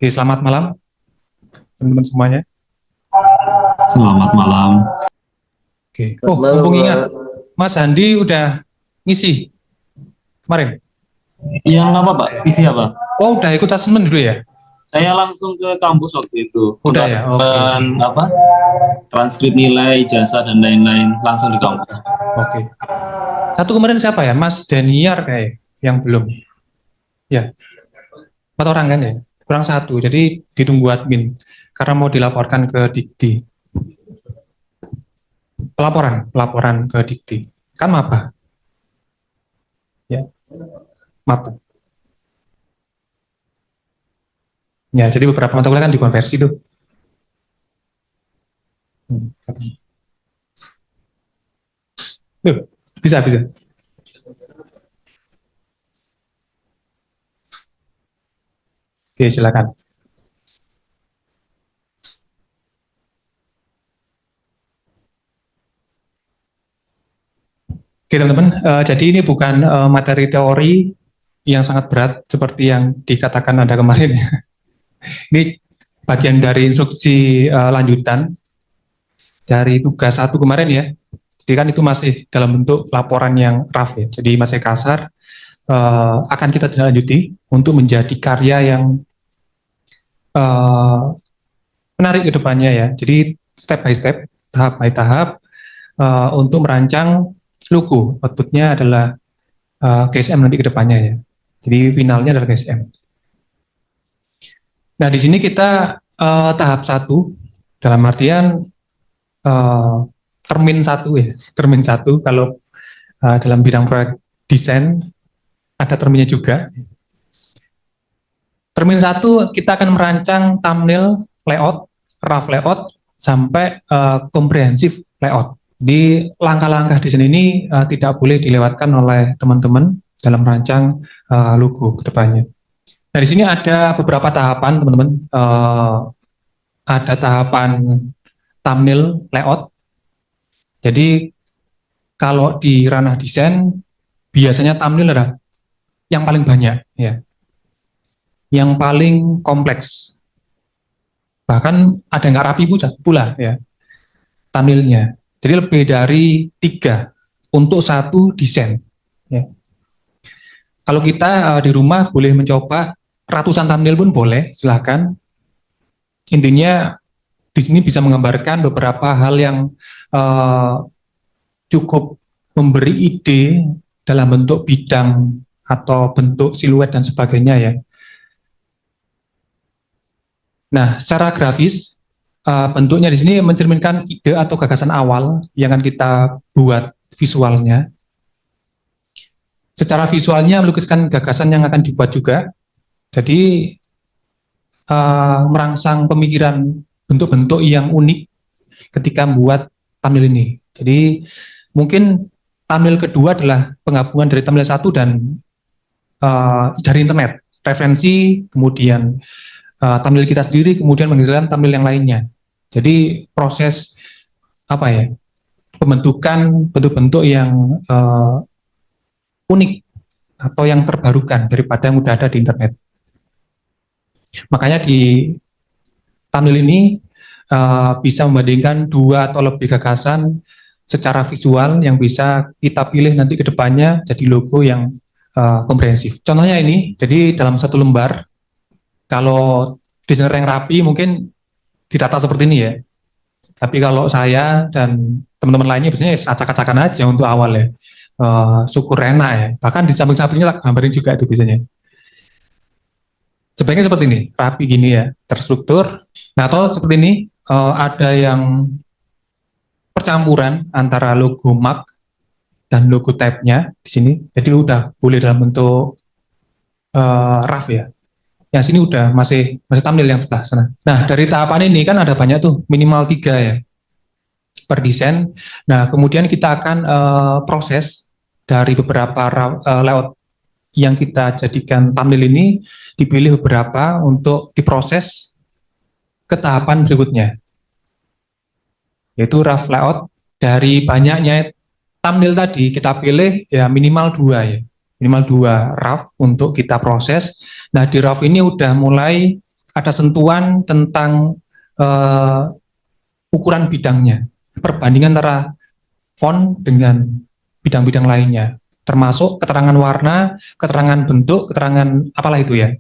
Oke, selamat malam teman-teman semuanya. Selamat malam. Oke. Oh, mumpung ingat, Mas Handi udah ngisi kemarin. Yang apa Pak? Isi apa? Oh, udah ikut asesmen dulu ya? Saya langsung ke kampus waktu itu untuk Udah ya, oke. apa? Transkrip nilai, ijazah dan lain-lain langsung di kampus. Oke. Satu kemarin siapa ya? Mas Daniar kayak yang belum. Ya, 4 orang kan ya? Kurang satu, jadi ditunggu admin. Karena mau dilaporkan ke Dikti. Pelaporan ke Dikti. Kan maba. Ya, maba. Ya, jadi beberapa mata kuliah kan dikonversi tuh. Tuh, bisa. Oke, silakan. Oke, teman-teman. Jadi ini bukan materi teori yang sangat berat seperti yang dikatakan Anda kemarin. Ini bagian dari instruksi lanjutan dari tugas 1 kemarin ya. Jadi kan itu masih dalam bentuk laporan yang rough ya. Jadi masih kasar. Akan kita tindak lanjuti untuk menjadi karya yang menarik ke depannya ya. Jadi step by step, tahap by tahap untuk merancang logo. Outputnya adalah GSM nanti ke depannya ya. Jadi finalnya adalah GSM. Nah, di sini kita tahap 1 dalam artian termin 1 ya. Termin 1 kalau dalam bidang proyek desain ada terminnya juga. Termin 1 kita akan merancang thumbnail layout, rough layout sampai comprehensive layout. Di langkah-langkah desain ini tidak boleh dilewatkan oleh teman-teman dalam merancang logo ke depannya. Nah, di sini ada beberapa tahapan, teman-teman. Ada tahapan thumbnail layout. Jadi, kalau di ranah desain, biasanya thumbnail adalah yang paling banyak, ya. Yang paling kompleks. Bahkan ada nggak rapi pula, ya, thumbnailnya. Jadi, lebih dari 3 untuk satu desain, ya. Kalau kita di rumah boleh mencoba ratusan thumbnail pun boleh, silakan. Intinya di sini bisa menggambarkan beberapa hal yang cukup memberi ide dalam bentuk bidang atau bentuk siluet dan sebagainya ya. Nah, secara grafis bentuknya di sini mencerminkan ide atau gagasan awal yang akan kita buat visualnya. Secara visualnya melukiskan gagasan yang akan dibuat juga. Jadi merangsang pemikiran bentuk-bentuk yang unik ketika membuat thumbnail ini. Jadi mungkin thumbnail kedua adalah penggabungan dari thumbnail 1 dan dari internet, referensi, kemudian thumbnail kita sendiri, kemudian menghasilkan thumbnail yang lainnya. Jadi proses pembentukan bentuk-bentuk yang unik atau yang terbarukan daripada yang sudah ada di internet. Makanya di thumbnail ini bisa membandingkan 2 atau lebih gagasan secara visual yang bisa kita pilih nanti ke depannya jadi logo yang komprehensif. Contohnya ini, jadi dalam satu lembar, kalau desainer yang rapi mungkin ditata seperti ini ya. Tapi kalau saya dan teman-teman lainnya biasanya acak-acakan aja untuk awal ya. Syukur enak ya. Bahkan di samping-sampingnya gambarin juga itu biasanya. Sebaiknya seperti ini, rapi gini ya, terstruktur. Nah, atau seperti ini, ada yang percampuran antara logo mark dan logo type-nya di sini. Jadi udah boleh dalam bentuk rough ya. Yang sini udah masih thumbnail yang sebelah sana. Nah, dari tahapan ini kan ada banyak tuh, minimal 3 ya per desain. Nah, kemudian kita akan proses dari beberapa layout yang kita jadikan thumbnail ini, dipilih beberapa untuk diproses ke tahapan berikutnya, yaitu rough layout. Dari banyaknya thumbnail tadi kita pilih ya minimal 2 ya, minimal 2 rough untuk kita proses. Nah, di rough ini udah mulai ada sentuhan tentang ukuran bidangnya, perbandingan antara font dengan bidang-bidang lainnya, termasuk keterangan warna, keterangan bentuk, keterangan apalah itu ya,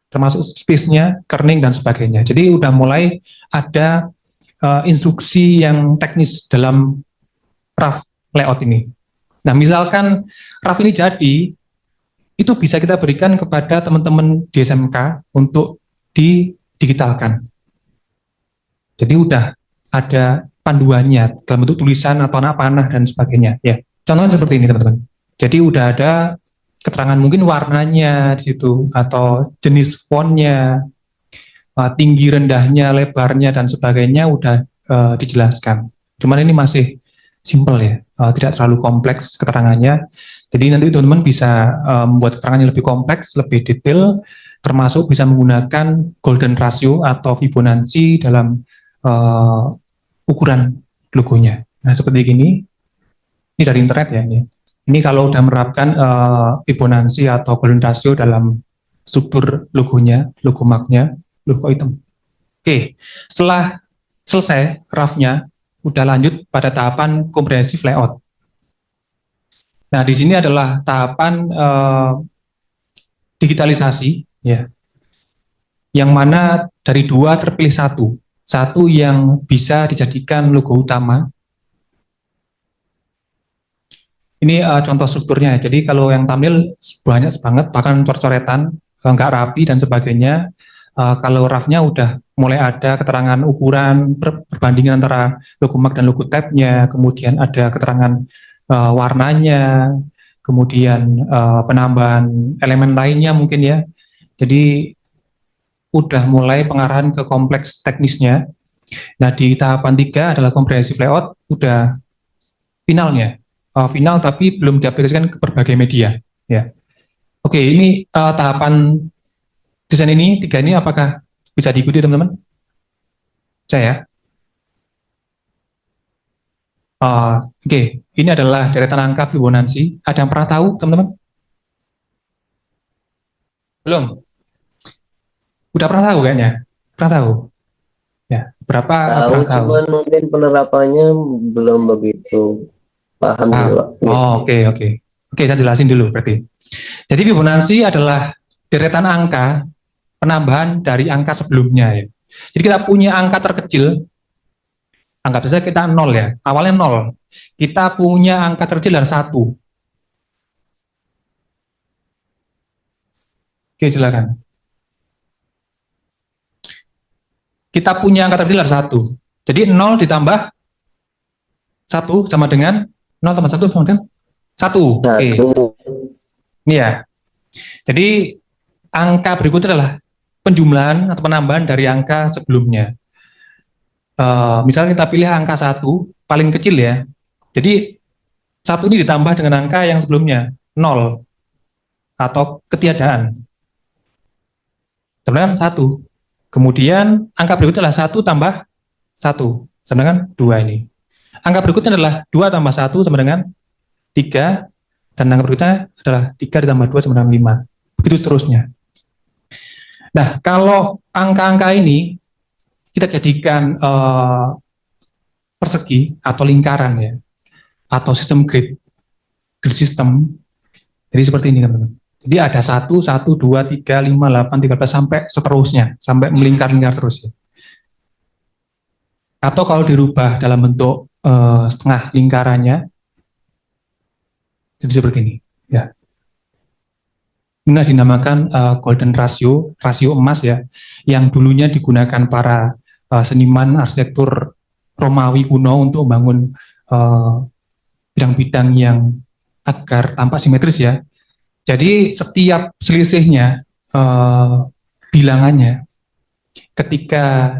termasuk space-nya, kerning, dan sebagainya. Jadi udah mulai ada instruksi yang teknis dalam RAF layout ini. Nah, misalkan RAF ini jadi, itu bisa kita berikan kepada teman-teman di SMK untuk didigitalkan. Jadi udah ada panduannya dalam bentuk tulisan atau anak panah dan sebagainya. Ya, contohnya seperti ini teman-teman. Jadi udah ada keterangan mungkin warnanya di situ atau jenis fontnya, tinggi rendahnya, lebarnya dan sebagainya udah dijelaskan. Cuman ini masih simple ya, tidak terlalu kompleks keterangannya. Jadi nanti teman-teman bisa membuat keterangan yang lebih kompleks, lebih detail, termasuk bisa menggunakan golden ratio atau Fibonacci dalam ukuran logonya. Nah seperti ini dari internet ya ini. Ini kalau udah menerapkan Fibonacci atau golden ratio dalam struktur logonya, logo marknya, logo item. Oke, setelah selesai RAF-nya, udah lanjut pada tahapan komprehensif layout. Nah di sini adalah tahapan digitalisasi, ya, yang mana dari dua terpilih satu yang bisa dijadikan logo utama. Ini contoh strukturnya. Jadi kalau yang thumbnail banyak banget, bahkan coret-coretan, nggak rapi dan sebagainya. Kalau RAF-nya udah mulai ada keterangan ukuran, perbandingan antara logo mark dan logo tab-nya, kemudian ada keterangan warnanya, kemudian penambahan elemen lainnya mungkin ya. Jadi udah mulai pengarahan ke kompleks teknisnya. Nah di tahapan 3 adalah comprehensive layout, udah finalnya. Final tapi belum diaplikasikan ke berbagai media. Ya. Oke, ini tahapan desain ini 3 ini apakah bisa diikuti teman-teman? Saya. Oke, ini adalah deretan angka Fibonacci. Ada yang pernah tahu teman-teman? Belum? Udah pernah tahu kayaknya? Pernah tahu? Ya, berapa Tahu, pernah tahu? cuman mungkin penerapannya belum begitu paham Paham? gitu, Pak. Oke, saya jelasin dulu berarti. Jadi Fibonacci adalah deretan angka penambahan dari angka sebelumnya ya. Jadi kita punya angka terkecil, anggap saja kita 0 ya, awalnya 0. Kita punya angka terkecil dan 1. Oke, silakan. Kita punya angka terkecil dan 1. Jadi 0 ditambah 1 sama dengan 0 tambah 1 sama dengan 1. Oke. Ini ya. Jadi angka berikutnya adalah penjumlahan atau penambahan dari angka sebelumnya. Misalnya kita pilih angka 1, paling kecil ya. Jadi 1 ini ditambah dengan angka yang sebelumnya, 0, atau ketiadaan. Sebenarnya 1. Kemudian angka berikutnya adalah 1 tambah 1, sama dengan 2 ini. Angka berikutnya adalah 2 tambah 1 sama dengan 3, dan angka berikutnya adalah 3 ditambah 2 sama dengan 5. Begitu seterusnya. Nah, kalau angka-angka ini kita jadikan persegi atau lingkaran ya, atau sistem grid system. Jadi seperti ini teman-teman. Jadi ada 1, 1, 2, 3, 5, 8, 13 sampai seterusnya, sampai melingkar-lingkar terus ya. Atau kalau dirubah dalam bentuk setengah lingkarannya, jadi seperti ini ya. Ini dinamakan golden ratio, rasio emas ya, yang dulunya digunakan para seniman arsitektur Romawi kuno untuk membangun bidang-bidang yang agar tampak simetris ya. Jadi setiap selisihnya bilangannya ketika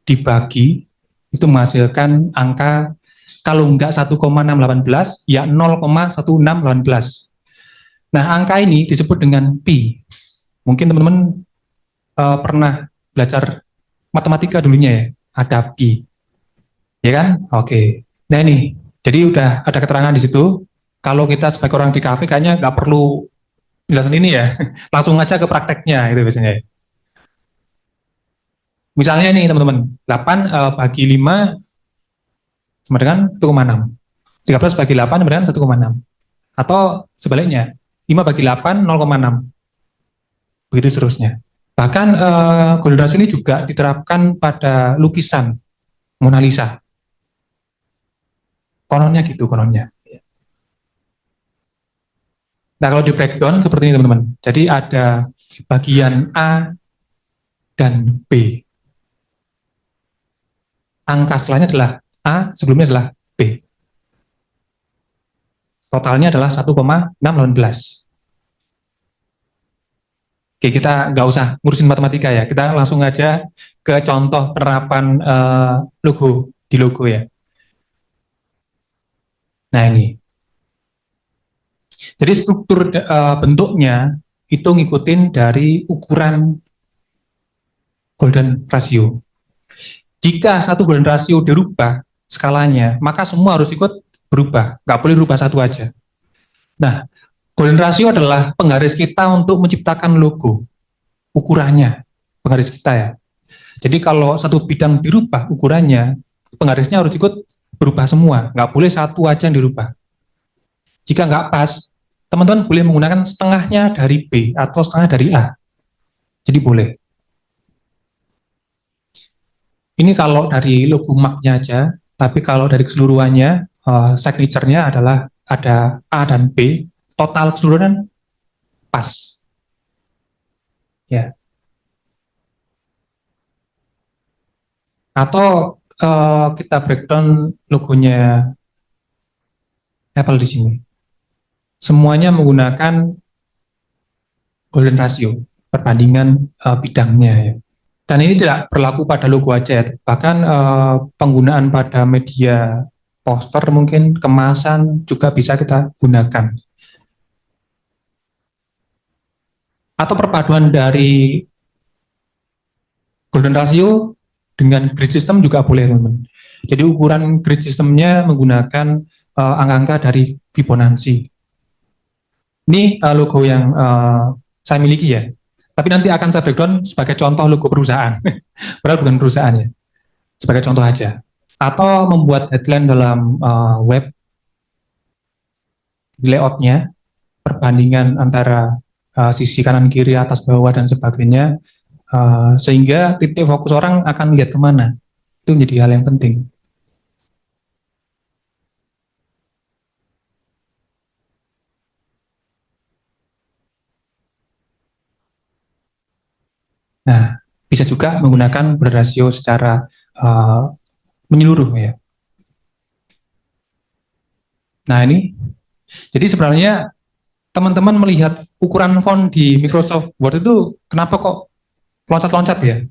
dibagi itu menghasilkan angka kalau enggak 1,618 ya 0,1618. Nah angka ini disebut dengan pi. Mungkin teman-teman pernah belajar matematika dulunya ya, ada pi, ya kan? Oke. Nah ini, jadi udah ada keterangan di situ. Kalau kita sebagai orang di kafe kayaknya nggak perlu jelasin ini ya, langsung aja ke prakteknya itu biasanya. Misalnya nih teman-teman, 8 bagi 5 sama dengan 1,6. 13 bagi 8 sama dengan 1,6. Atau sebaliknya, 5 bagi 8, 0,6. Begitu seterusnya. Bahkan golden ratio ini juga diterapkan pada lukisan Mona Lisa. Kononnya gitu, kononnya. Nah, kalau di breakdown seperti ini teman-teman. Jadi ada bagian A dan B. Angka setelahnya adalah A, sebelumnya adalah B. Totalnya adalah 1,618. Oke, kita nggak usah ngurusin matematika ya. Kita langsung aja ke contoh penerapan logo di logo ya. Nah ini. Jadi struktur bentuknya itu ngikutin dari ukuran golden ratio. Jika satu golden ratio dirubah skalanya, maka semua harus ikut berubah. Nggak boleh rubah satu aja. Nah, golden ratio adalah penggaris kita untuk menciptakan logo. Ukurannya, penggaris kita ya. Jadi kalau satu bidang dirubah ukurannya, penggarisnya harus ikut berubah semua. Nggak boleh satu aja yang dirubah. Jika nggak pas, teman-teman boleh menggunakan setengahnya dari B atau setengah dari A. Jadi boleh. Ini kalau dari logo mark-nya aja, tapi kalau dari keseluruhannya, signature-nya adalah ada A dan B, total keseluruhan pas. Ya. Atau kita breakdown logonya Apple di sini. Semuanya menggunakan golden ratio, perbandingan bidangnya ya. Dan ini tidak berlaku pada logo aja ya, bahkan penggunaan pada media poster mungkin kemasan juga bisa kita gunakan. Atau perpaduan dari golden ratio dengan grid system juga boleh teman-teman. Jadi ukuran grid systemnya menggunakan angka-angka dari Fibonacci. Ini logo yang saya miliki ya. Tapi nanti akan saya breakdown sebagai contoh logo perusahaan. Padahal bukan perusahaan ya. Sebagai contoh aja. Atau membuat headline dalam web layoutnya, perbandingan antara sisi kanan kiri, atas bawah dan sebagainya, sehingga titik fokus orang akan lihat kemana. Itu menjadi hal yang penting. Nah, bisa juga menggunakan berrasio secara menyeluruh ya. Nah ini, jadi sebenarnya teman-teman melihat ukuran font di Microsoft Word itu kenapa kok loncat-loncat ya?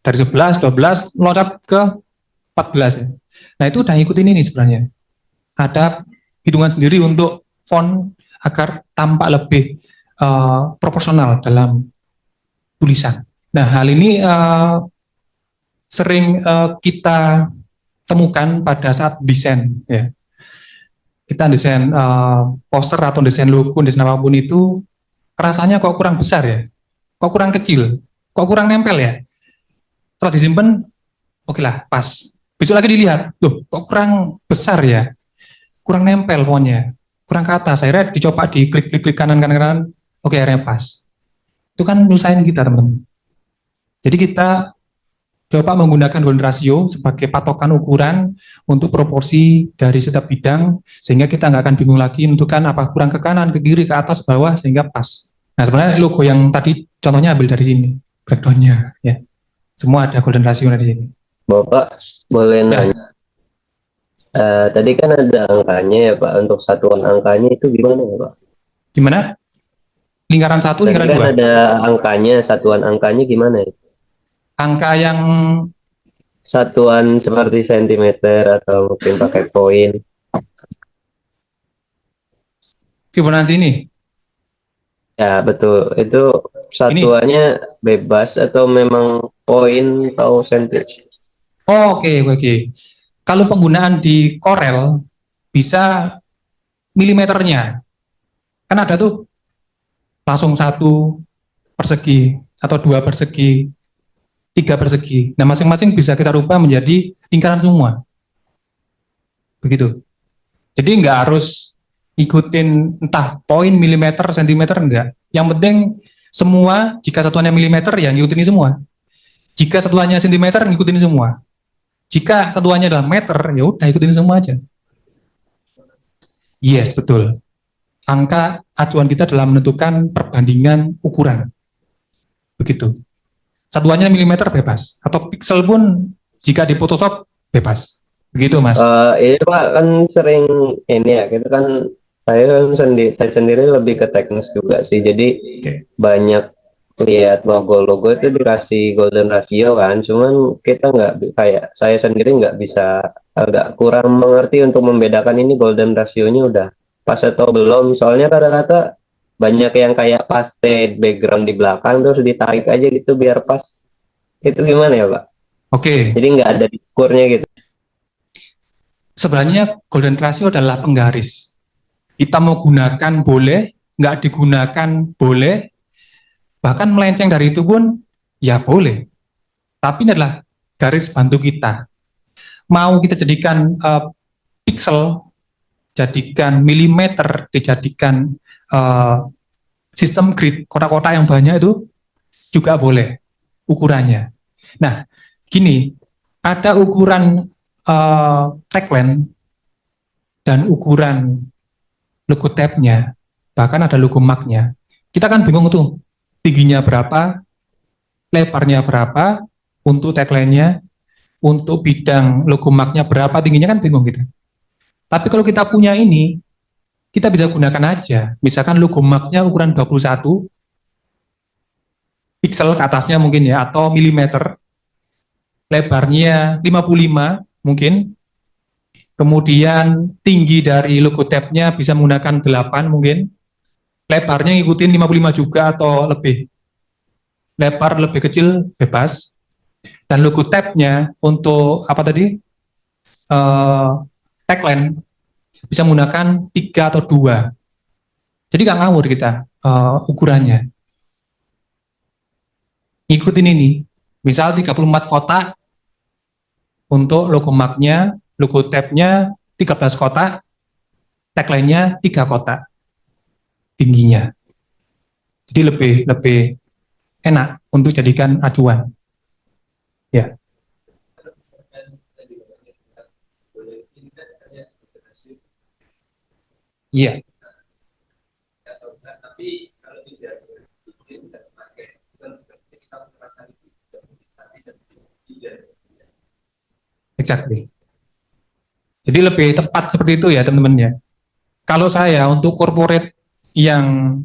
Dari 11, 12, loncat ke 14 ya. Nah itu udah ngikutin ini sebenarnya. Ada hitungan sendiri untuk font agar tampak lebih proporsional dalam tulisan. Nah hal ini sering kita temukan pada saat desain ya. Kita desain poster atau desain logo, desain apapun itu rasanya kok kurang besar ya, kok kurang kecil, kok kurang nempel ya. Setelah disimpan, oke lah pas. Besok lagi dilihat, loh kok kurang besar ya, kurang nempel fontnya, kurang ke atas. Akhirnya dicoba di klik kanan kanan, oke akhirnya pas. Itu kan nyusahin kita teman-teman. Jadi kita coba menggunakan golden ratio sebagai patokan ukuran untuk proporsi dari setiap bidang, sehingga kita nggak akan bingung lagi menentukan apa kurang ke kanan, ke kiri, ke atas, bawah, sehingga pas. Nah sebenarnya logo yang tadi contohnya ambil dari sini, breakdown-nya ya. Semua ada golden ratio di sini. Bapak boleh nanya, tadi kan ada angkanya ya Pak, untuk satuan angkanya itu gimana ya Pak? Gimana? Lingkaran satu, Tadi lingkaran kan dua. ada angkanya, satuan angkanya gimana ya? Angka yang Satuan seperti sentimeter atau mungkin pakai poin. Fibonacci ini. Ya betul, itu satuannya bebas atau memang poin atau senti? Oh, oke, oke. Kalau penggunaan di Corel bisa milimeternya. Kan ada tuh langsung 1 persegi atau 2 persegi. 3 persegi. Nah, masing-masing bisa kita rubah menjadi lingkaran semua. Begitu. Jadi nggak harus ikutin entah poin, milimeter, sentimeter, enggak. Yang penting semua, jika satuannya milimeter, ya ngikutin ini semua. Jika satuannya sentimeter, ngikutin ini semua. Jika satuannya adalah meter, ya udah ikutin ini semua aja. Yes, betul. Angka acuan kita dalam menentukan perbandingan ukuran. Begitu. Satuannya milimeter bebas. Atau pixel pun jika di Photoshop bebas. Begitu, Mas. Ini Pak kan sering ini ya, kita kan saya sendiri lebih ke teknis juga sih. Jadi banyak lihat logo-logo itu dikasih golden ratio kan, cuman kita nggak kayak saya sendiri nggak bisa, agak kurang mengerti untuk membedakan ini golden rasionya udah pas atau belum. Soalnya kata-kata banyak yang kayak paste background di belakang terus ditarik aja gitu biar pas. Itu gimana ya Pak? Oke. Jadi nggak ada diskurnya gitu. Sebenarnya golden ratio adalah penggaris. Kita mau gunakan boleh, nggak digunakan boleh, bahkan melenceng dari itu pun ya boleh. Tapi ini adalah garis bantu kita. Mau kita jadikan pixel, jadikan milimeter, dijadikan sistem grid, kotak-kotak yang banyak itu juga boleh ukurannya. Nah, gini, ada ukuran tagline dan ukuran logo tab-nya, bahkan ada logo mark-nya. Kita kan bingung tuh, tingginya berapa, lebarnya berapa, untuk tagline-nya, untuk bidang logo mark-nya berapa tingginya, kan bingung kita. Tapi kalau kita punya ini, kita bisa gunakan aja. Misalkan logo mark-nya ukuran 21 pixel ke atasnya mungkin ya, atau milimeter, lebarnya 55 mungkin, kemudian tinggi dari logo tab-nya bisa menggunakan 8 mungkin, lebarnya ngikutin 55 juga atau lebih, lebar lebih kecil bebas, dan logo tab-nya untuk apa tadi, tagline bisa menggunakan 3 atau 2. Jadi nggak ngawur kita ukurannya. Ikutin ini, misal 34 kotak untuk logo mark-nya, logo tab-nya 13 kotak, tagline-nya 3 kotak tingginya. Jadi lebih enak untuk jadikan acuan. Ya. Iya. Exactly. Jadi lebih tepat seperti itu ya teman-teman ya. Kalau saya untuk corporate yang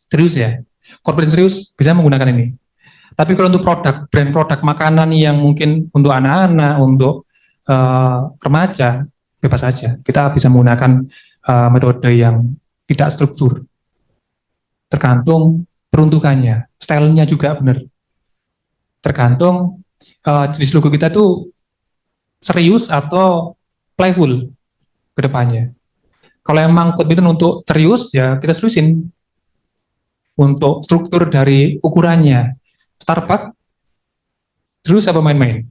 serius ya, corporate serius bisa menggunakan ini. Tapi kalau untuk brand produk makanan yang mungkin untuk anak-anak, untuk remaja, bebas saja. Kita bisa menggunakan metode yang tidak struktur. Tergantung peruntukannya, stylenya juga benar. Tergantung jenis logo kita tuh serius atau playful ke depannya. Kalau emang komitmen untuk serius, ya kita seriusin. Untuk struktur dari ukurannya, Starbucks, serius apa main-main?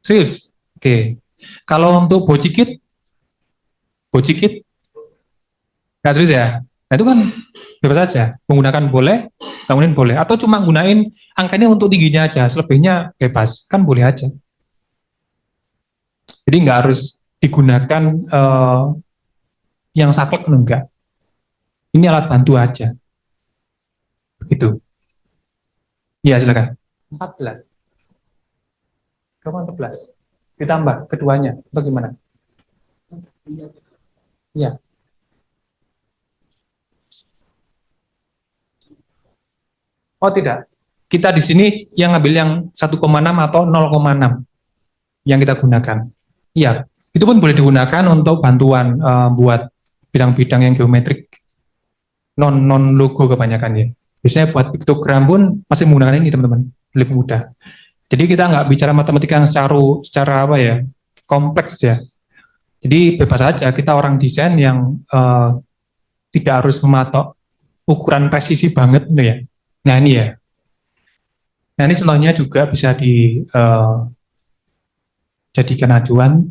Serius. Oke. Kalau untuk bocikit, nggak serius ya? Nah itu kan bebas saja. Menggunakan boleh, kemudian boleh. Atau cuma gunain angkanya untuk tingginya aja, selebihnya bebas. Kan boleh aja. Jadi nggak harus digunakan yang saklek, enggak. Ini alat bantu aja. Begitu. Iya, silakan. 14. Kapan 14? Ditambah keduanya, atau gimana? Iya. Oh tidak. Kita di sini yang ngambil yang 1,6 atau 0,6 yang kita gunakan. Iya, itu pun boleh digunakan untuk bantuan buat bidang-bidang yang geometrik, non logo kebanyakan ya. Biasanya buat piktogram pun masih menggunakan ini teman-teman, lebih mudah. Jadi kita nggak bicara matematika yang secara apa ya, kompleks ya. Jadi bebas saja, kita orang desain yang tidak harus mematok ukuran presisi banget ya. Nah ini ya. Nah, ini contohnya juga bisa dijadikan acuan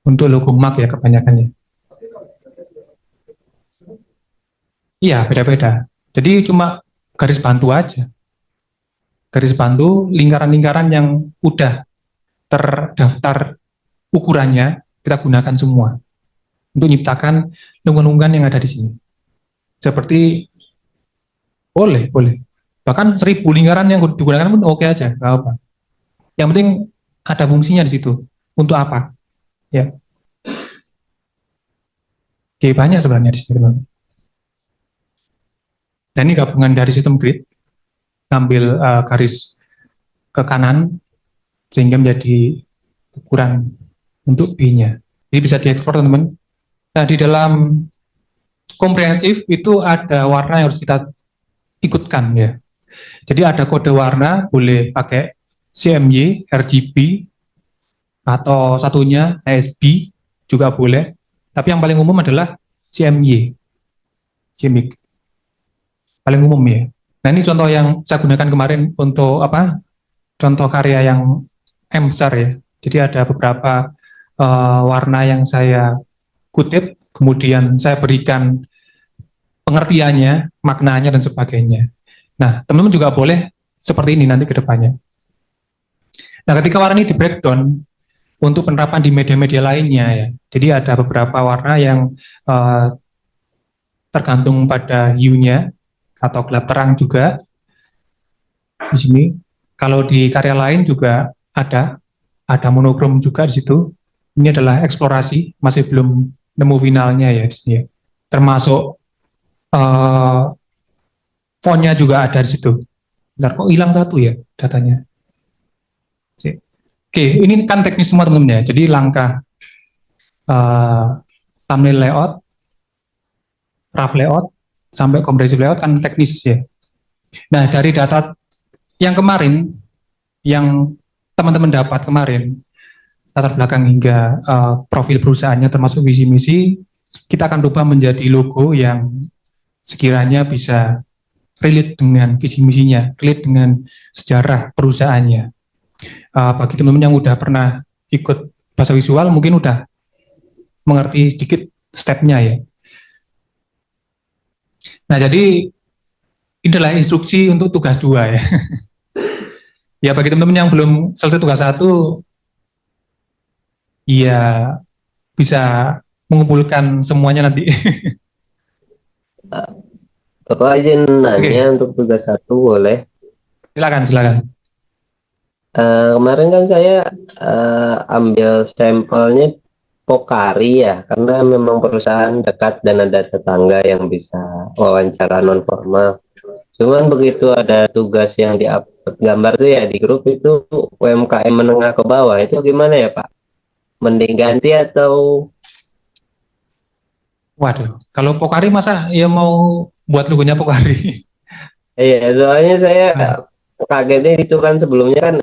untuk logo mark ya kebanyakan ya. Iya, beda-beda. Jadi cuma garis bantu aja. Garis bantu lingkaran-lingkaran yang udah terdaftar ukurannya kita gunakan semua untuk menciptakan lingkungan yang ada di sini. Seperti boleh. Bahkan 1.000 lingkaran yang digunakan pun oke aja, nggak apa. Yang penting ada fungsinya di situ. Untuk apa? Ya, oke, banyak sebenarnya di sini, teman. Dan ini gabungan dari sistem grid, ngambil garis ke kanan sehingga menjadi ukuran untuk B-nya. Jadi bisa diekspor, teman-teman. Nah, di dalam komprehensif itu ada warna yang harus kita ikutkan ya. Jadi ada kode warna, boleh pakai CMY, RGB, atau satunya ASB juga boleh. Tapi yang paling umum adalah CMY. CMY paling umum ya. Nah, ini contoh yang saya gunakan kemarin untuk apa? Contoh karya yang M besar ya. Jadi ada beberapa warna yang saya kutip, kemudian saya berikan pengertiannya, maknanya, dan sebagainya. Nah, teman-teman juga boleh seperti ini nanti ke depannya. Nah, ketika warna ini di breakdown untuk penerapan di media-media lainnya ya. Jadi ada beberapa warna yang uh, tergantung pada hue-nya atau gelap terang juga di sini. Kalau di karya lain juga ada monokrom juga di situ. Ini adalah eksplorasi, masih belum nemu finalnya ya di sini. Termasuk fontnya juga ada di situ. Bentar, kok hilang satu ya datanya? Oke, ini kan teknis semua teman-teman ya. Jadi langkah thumbnail layout, rough layout, sampai comprehensive layout kan teknis ya. Nah, dari data yang kemarin, yang teman-teman dapat kemarin, latar belakang hingga profil perusahaannya termasuk visi misi, kita akan rubah menjadi logo yang sekiranya bisa relate dengan visi misinya, relate dengan sejarah perusahaannya. Bagi teman-teman yang udah pernah ikut bahasa visual, mungkin udah mengerti sedikit stepnya ya. Nah, jadi inilah instruksi untuk tugas 2 ya. Ya, bagi teman-teman yang belum selesai tugas 1, ya bisa mengumpulkan semuanya nanti. Bapak izin nanya Oke, untuk tugas 1 boleh? silakan. Kemarin kan saya ambil sampelnya Pokari ya, karena memang perusahaan dekat dan ada tetangga yang bisa wawancara non formal. Cuman begitu ada tugas yang di-upload gambar tuh ya di grup itu UMKM menengah ke bawah itu gimana ya Pak? Mending ganti atau Waduh, kalau Pokari masa ya mau buat logonya Pokari? iya soalnya saya Nah, kagetnya itu kan sebelumnya kan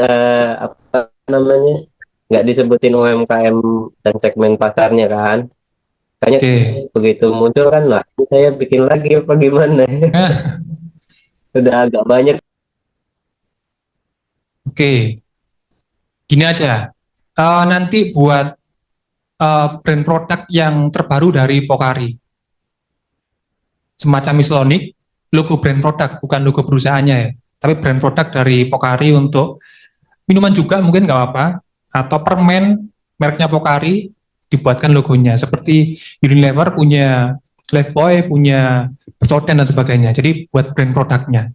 apa namanya nggak disebutin UMKM dan segmen pasarnya kan. Kayaknya oke. begitu muncul kan lah saya bikin lagi apa gimana. Udah agak banyak. Oke, gini aja. Nanti buat brand produk yang terbaru dari Pokari, semacam Mislonik, logo brand produk, bukan logo perusahaannya ya, tapi brand produk dari Pokari untuk minuman juga mungkin nggak apa-apa, atau permen mereknya Pokari dibuatkan logonya, seperti Unilever punya Lifebuoy, punya Pepsodent dan sebagainya. Jadi buat brand produknya.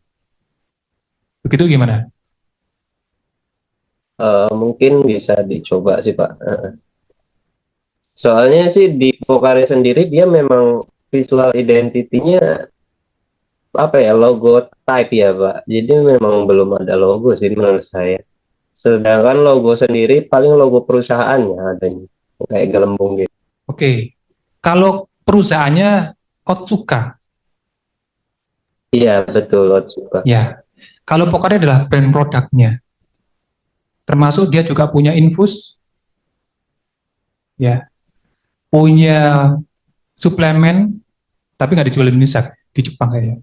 Begitu gimana? Mungkin bisa dicoba sih Pak. Soalnya sih di Pokari sendiri dia memang visual identity-nya apa ya logo type ya Pak. Jadi memang belum ada logo sih menurut saya. Sedangkan logo sendiri paling logo perusahaannya adanya kayak gelembung gitu. Oke, kalau perusahaannya Otsuka, Iya betul Otsuka. ya. Kalau Pokari adalah brand produknya, termasuk dia juga punya infus, ya, punya suplemen, tapi nggak dijual di Indonesia, di Jepang kayaknya.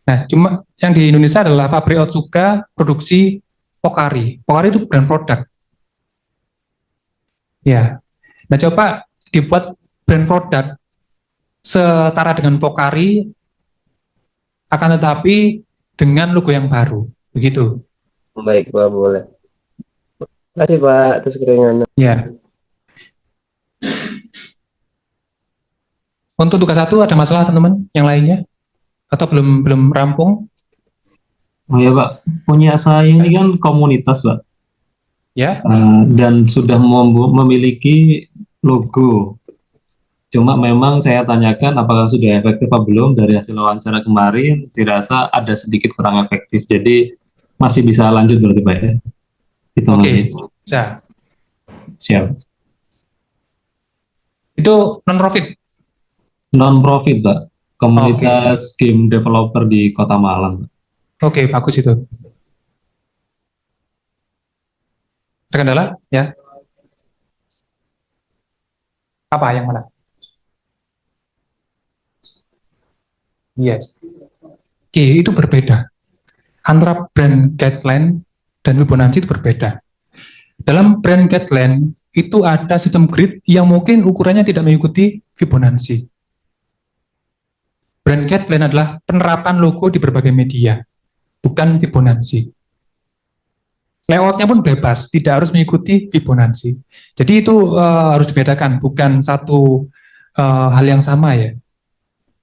Nah, cuma yang di Indonesia adalah pabrik Otsuka produksi Pocari. Pocari itu brand produk. Ya. Nah, coba dibuat brand produk setara dengan Pocari, akan tetapi dengan logo yang baru. Begitu. Baik, Pak, boleh. Terima kasih, Pak, atas keringanan. Ya. Untuk tugas satu ada masalah teman-teman yang lainnya? Atau belum rampung? Oh ya Pak, punya saya ini kan komunitas Pak. Ya. Dan sudah memiliki logo. Cuma memang saya tanyakan apakah sudah efektif atau belum. Dari hasil wawancara kemarin dirasa ada sedikit kurang efektif. Jadi masih bisa lanjut berarti Pak ya. Itu Oke. aja. Bisa. Siap. Itu non-profit. Non-profit Pak. Komunitas game developer di Kota Malang. Oke, bagus itu. Terkendala? Ya. Apa yang mana? Yes. Oke, itu berbeda. Antara brand guideline dan Fibonacci itu berbeda. Dalam brand guideline itu ada sistem grid yang mungkin ukurannya tidak mengikuti Fibonacci. Brand guideline adalah penerapan logo di berbagai media, bukan Fibonacci. Layoutnya pun bebas, tidak harus mengikuti Fibonacci. Jadi itu harus dibedakan, bukan satu hal yang sama ya.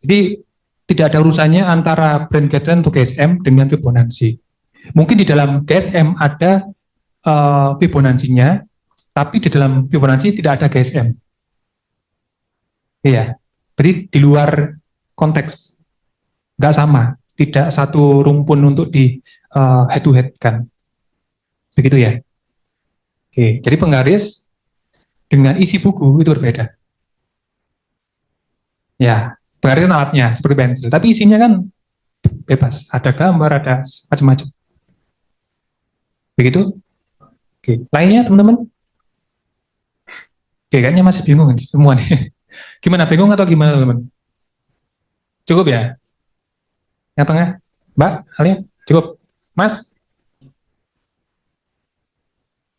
Jadi tidak ada urusannya antara brand guideline untuk GSM dengan Fibonacci. Mungkin di dalam GSM ada Fibonacci-nya, tapi di dalam Fibonacci tidak ada GSM. Iya, jadi di luar konteks, nggak sama, tidak satu rumpun untuk di head to head kan, begitu ya. Oke, jadi penggaris dengan isi buku itu berbeda. Ya, penggaris kan alatnya seperti pensil, tapi isinya kan bebas, ada gambar, ada macam-macam. Begitu? Oke, lainnya teman-teman? Oke, kayaknya masih bingung nih semua nih. Gimana, bingung atau gimana teman-teman? Cukup ya? Yang tengah? Mbak, Alia? Cukup? Mas?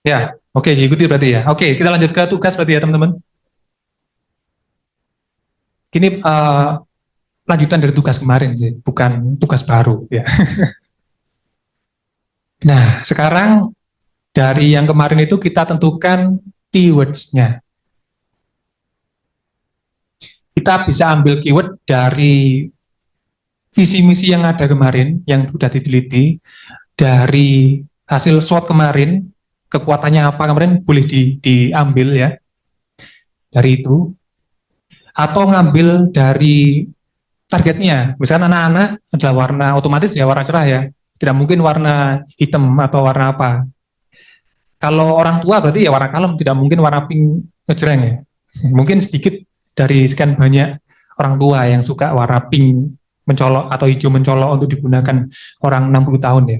Ya, oke, diikuti berarti ya. Oke, kita lanjut ke tugas berarti ya teman-teman. Ini lanjutan dari tugas kemarin sih, bukan tugas baru ya. Nah, sekarang dari yang kemarin itu kita tentukan keywords-nya. Kita bisa ambil keyword dari visi misi yang ada kemarin, yang sudah diteliti, dari hasil SWOT kemarin, kekuatannya apa kemarin boleh diambil ya, dari itu. Atau ngambil dari targetnya, misalnya anak-anak adalah warna otomatis ya, warna cerah ya, tidak mungkin warna hitam atau warna apa. Kalau orang tua berarti ya warna kalem, tidak mungkin warna pink ngejreng ya. Mungkin sedikit dari sekian banyak orang tua yang suka warna pink mencolok atau hijau mencolok untuk digunakan orang 60 tahun ya.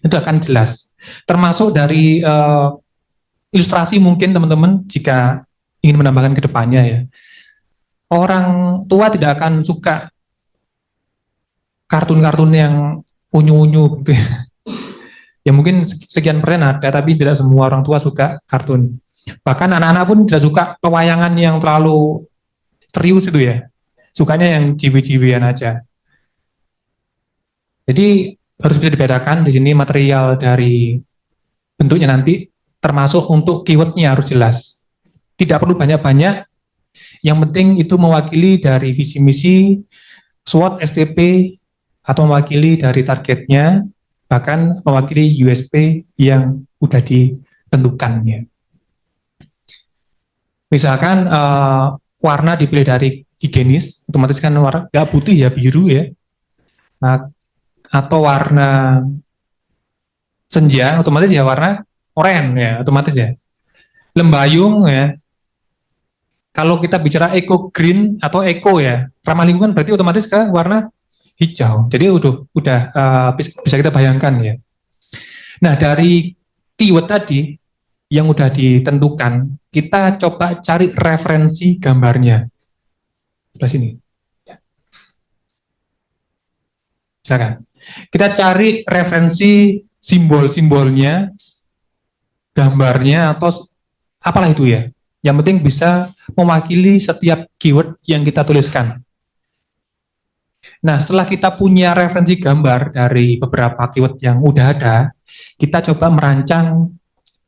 Itu akan jelas. Termasuk dari ilustrasi mungkin teman-teman jika ingin menambahkan ke depannya ya. Orang tua tidak akan suka kartun-kartun yang unyu-unyu gitu ya. Ya mungkin sekian persen ada, tapi tidak semua orang tua suka kartun. Bahkan anak-anak pun tidak suka pewayangan yang terlalu serius itu ya. Sukanya yang ciwi-ciwian aja. Jadi harus bisa dibedakan di sini material dari bentuknya nanti, termasuk untuk keywordnya harus jelas. Tidak perlu banyak-banyak, yang penting itu mewakili dari visi misi, SWOT, STP, atau mewakili dari targetnya, bahkan mewakili USP yang sudah ditentukannya. Misalkan warna dipilih dari higienis, otomatis kan warna nggak putih ya, biru ya. Nah, atau warna senja, otomatis ya warna oranye ya, otomatis ya. Lembayung ya. Kalau kita bicara eco green atau eco ya, ramah lingkungan berarti otomatis ke warna hijau. Jadi udah bisa kita bayangkan ya. Nah, dari keyword tadi yang udah ditentukan, kita coba cari referensi gambarnya. Sebelah sini. Silakan. Kita cari referensi simbol-simbolnya, gambarnya, atau apalah itu ya. Yang penting bisa mewakili setiap keyword yang kita tuliskan. Nah, setelah kita punya referensi gambar dari beberapa keyword yang udah ada, kita coba merancang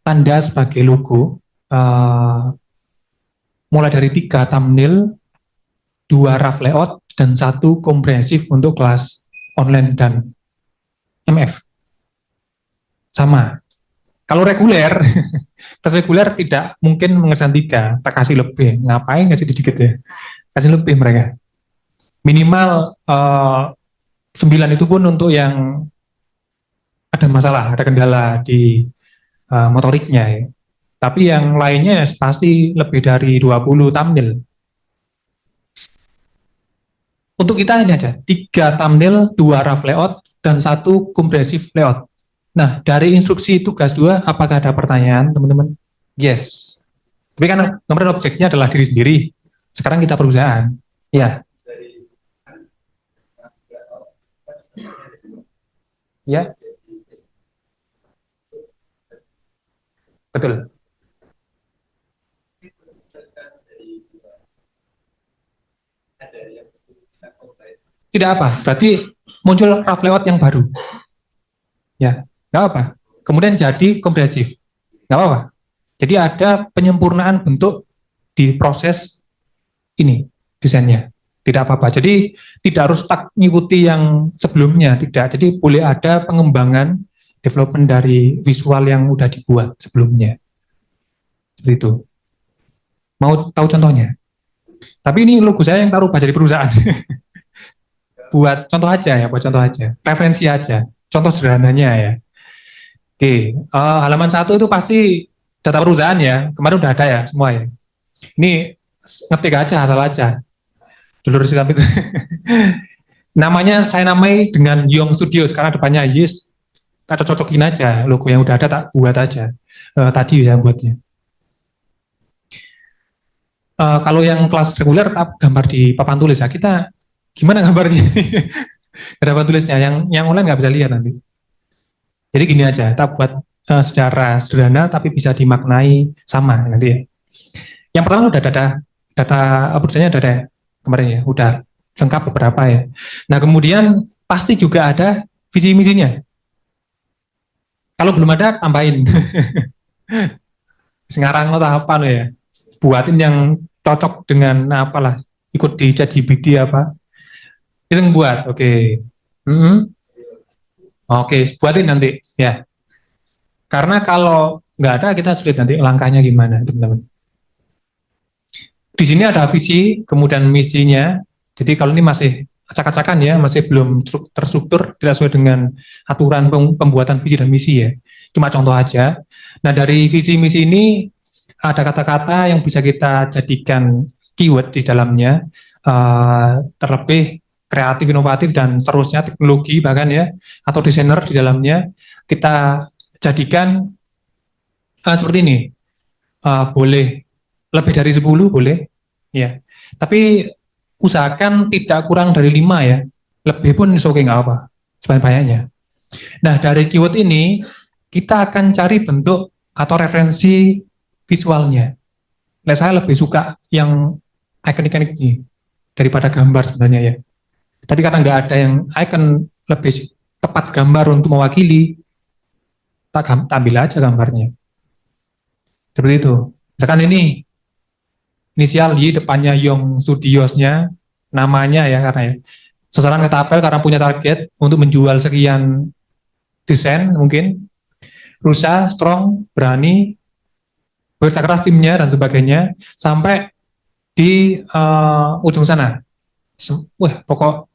tanda sebagai logo, mulai dari 3 thumbnail, 2 rough layout, dan 1 komprehensif untuk kelas online dan MF. Sama. Kalau reguler, kelas reguler tidak mungkin mengerjakan 3, tak kasih lebih. Ngapain ngasih sedikit ya? Kasih lebih mereka. Minimal 9 itu pun untuk yang ada masalah, ada kendala di motoriknya ya. Tapi yang lainnya pasti lebih dari 20 thumbnail. Untuk kita ini aja, 3 thumbnail, 2 rough layout, dan 1 komprehensif layout. Nah, dari instruksi tugas 2, apakah ada pertanyaan, teman-teman? Yes. Tapi kan kemarin objeknya adalah diri sendiri. Sekarang kita perusahaan. Ya. Ya. Betul. Tidak apa, berarti muncul rough layout yang baru. Ya, nggak apa. Kemudian jadi komprehensif. Nggak apa-apa. Jadi ada penyempurnaan bentuk di proses ini, desainnya. Tidak apa-apa. Jadi tidak harus tak mengikuti yang sebelumnya, tidak. Jadi boleh ada pengembangan development dari visual yang udah dibuat sebelumnya. Seperti itu. Mau tahu contohnya? Tapi ini logo saya yang taruh jadi perusahaan. Buat contoh aja ya, buat contoh aja. Referensi aja. Contoh sederhananya ya. Oke, halaman 1 itu pasti data perusahaan ya. Kemarin udah ada ya semua ya. Ini ngetik aja, asal aja. Dulur silam itu. Namanya saya namai dengan Young Studio. Sekarang depannya Yes. Tak cocokin aja. Logo yang udah ada tak buat aja. Tadi yang buatnya. Kalau yang kelas reguler tak gambar di papan tulis ya. Kita gimana gambarnya? Ada papan tulisnya. Yang online nggak bisa lihat nanti. Jadi gini aja, kita buat secara sederhana tapi bisa dimaknai sama nanti ya. Yang pertama udah data perusahaannya udah ada kemarin ya, udah lengkap beberapa ya. Nah kemudian pasti juga ada visi misinya. Kalau belum ada tambahin. Sekarang atau apa lo ya, buatin yang cocok dengan apalah, ikut di ChatGPT apa, iseng buat, oke. Oke, buatin nanti ya. Karena kalau nggak ada kita sulit nanti langkahnya gimana, teman-teman. Di sini ada visi, kemudian misinya. Jadi kalau ini masih acak-acakan ya, masih belum terstruktur, tidak sesuai dengan aturan pembuatan visi dan misi ya. Cuma contoh aja. Nah dari visi misi ini ada kata-kata yang bisa kita jadikan keyword di dalamnya, terlebih kreatif, inovatif, dan seterusnya, teknologi bahkan ya, atau desainer di dalamnya, kita jadikan seperti ini. Boleh lebih dari 10, boleh. Ya. Tapi usahakan tidak kurang dari 5 ya. Lebih pun oke, nggak apa, sebanyak-banyaknya. Nah, dari keyword ini, kita akan cari bentuk atau referensi visualnya. Nah, saya lebih suka yang icon-icon ini daripada gambar sebenarnya ya. Tapi karena nggak ada yang icon lebih tepat gambar untuk mewakili, tak ambil aja gambarnya. Seperti itu. Misalkan ini, inisial Y, depannya Young Studios-nya, namanya ya, karena ya, sasaran ke tabel karena punya target untuk menjual sekian desain mungkin, rusa, strong, berani, bekerja keras timnya, dan sebagainya, sampai di ujung sana. Wah, pokok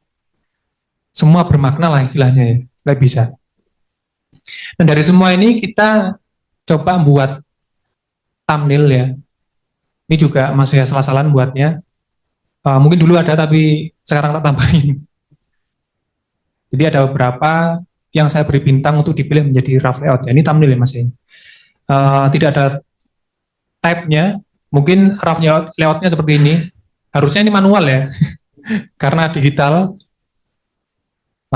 semua bermakna lah istilahnya ya, nggak bisa. Dan dari semua ini kita coba buat thumbnail ya. Ini juga masih salah-salahan buatnya. Mungkin dulu ada tapi sekarang tak tambahin. Jadi ada beberapa yang saya beri bintang untuk dipilih menjadi rough layout. Ya, ini thumbnail ya Mas. Tidak ada type-nya. Mungkin rough layout-nya seperti ini. Harusnya ini manual ya. Karena digital.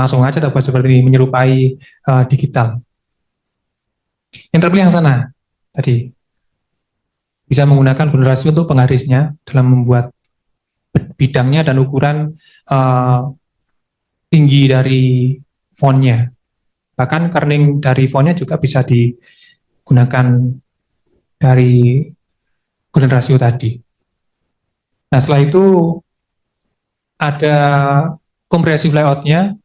Langsung aja kita buat seperti ini, menyerupai digital. Yang terpilih yang sana tadi bisa menggunakan golden ratio untuk penggarisnya dalam membuat bidangnya dan ukuran tinggi dari fontnya. Bahkan kerning dari fontnya juga bisa digunakan dari golden ratio tadi. Nah, setelah itu ada comprehensive layout-nya,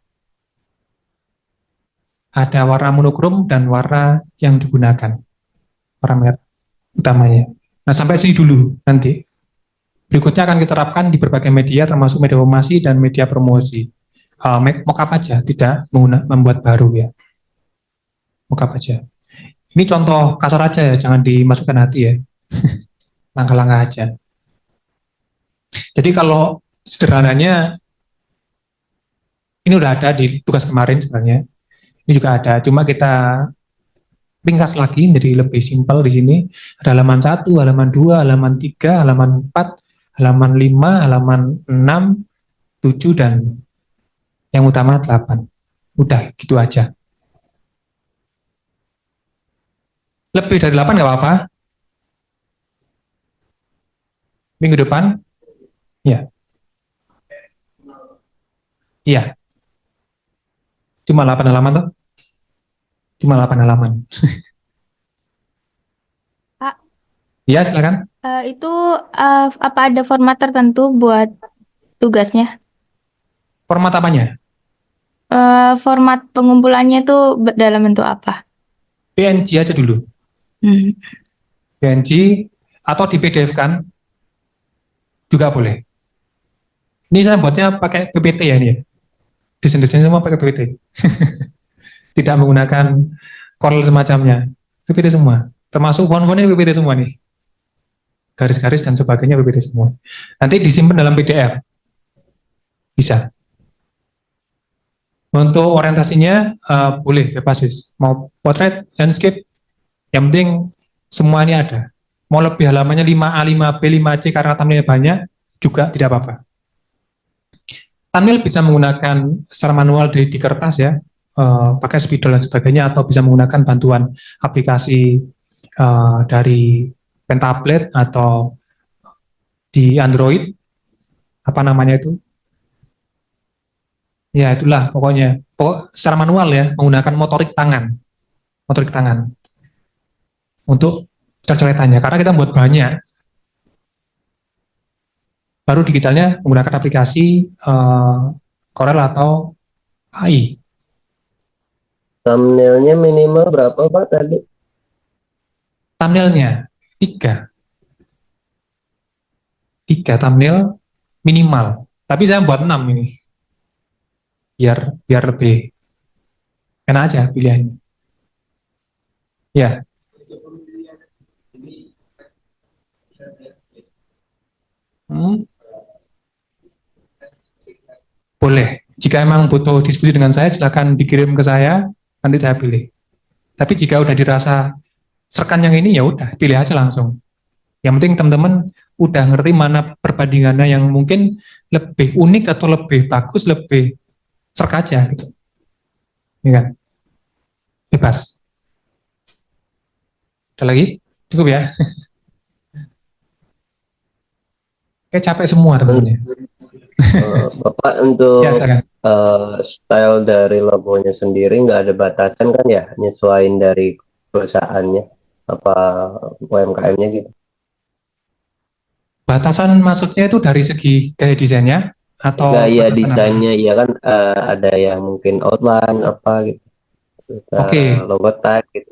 ada warna monokrom dan warna yang digunakan, parameter utamanya. Nah, sampai sini dulu nanti. Berikutnya akan kita terapkan di berbagai media, termasuk media informasi dan media promosi. Mockup aja, tidak membuat baru ya. Mockup aja. Ini contoh kasar aja ya, jangan dimasukkan hati ya. Langkah-langkah aja. Jadi kalau sederhananya, ini udah ada di tugas kemarin sebenarnya. Ini juga ada, cuma kita ringkas lagi menjadi lebih simpel di sini. Ada halaman 1, halaman 2, halaman 3, halaman 4, halaman 5, halaman 6, 7, dan yang utama 8. Udah, gitu aja. Lebih dari 8 nggak apa-apa. Minggu depan? Ya. Iya. Cuma 8 halaman tuh. Cuma 8 halaman. Pak, Iya, silakan. itu apa ada format tertentu buat tugasnya? Format apanya? Format pengumpulannya itu dalam bentuk apa? PNG aja dulu. PNG atau di PDF kan juga boleh. Ini saya buatnya pakai PPT ya ini ya. Desain-desain semua pakai PPT. Tidak menggunakan Corel semacamnya. PPT semua. Termasuk font-fontnya PPT semua nih. Garis-garis dan sebagainya PPT semua. Nanti disimpan dalam PDF. Bisa. Untuk orientasinya boleh bebas wis. Mau portrait, landscape, yang penting semua ini ada. Mau lebih halamannya 5A, 5B, 5C karena thumbnail banyak juga tidak apa-apa. Thumbnail bisa menggunakan secara manual di kertas ya, pakai spidol dan sebagainya, atau bisa menggunakan bantuan aplikasi dari Pentablade atau di Android, apa namanya itu? Ya itulah pokoknya. Secara manual ya, menggunakan motorik tangan untuk coret-coretannya. Karena kita buat banyak. Baru digitalnya menggunakan aplikasi Corel atau AI. Thumbnailnya minimal berapa Pak tadi? Thumbnailnya 3 thumbnail minimal. Tapi saya buat 6 ini. Biar lebih enak aja pilihannya. Ya. Boleh. Jika emang butuh diskusi dengan saya, silakan dikirim ke saya, nanti saya pilih. Tapi jika udah dirasa serkan yang ini, ya udah, pilih aja langsung. Yang penting teman-teman udah ngerti mana perbandingannya yang mungkin lebih unik atau lebih bagus, lebih serk aja gitu. Ya kan? Bebas. Ada lagi? Cukup ya? Kayak capek semua teman-teman. Bapak untuk Ya, silakan. style dari logonya sendiri nggak ada batasan kan ya, nyesuaiin dari perusahaannya apa UMKM-nya gitu. Batasan maksudnya itu dari segi gaya desainnya atau Gaya batasan apa? desainnya iya kan, ada yang mungkin outline apa gitu, Oke. logo tag gitu.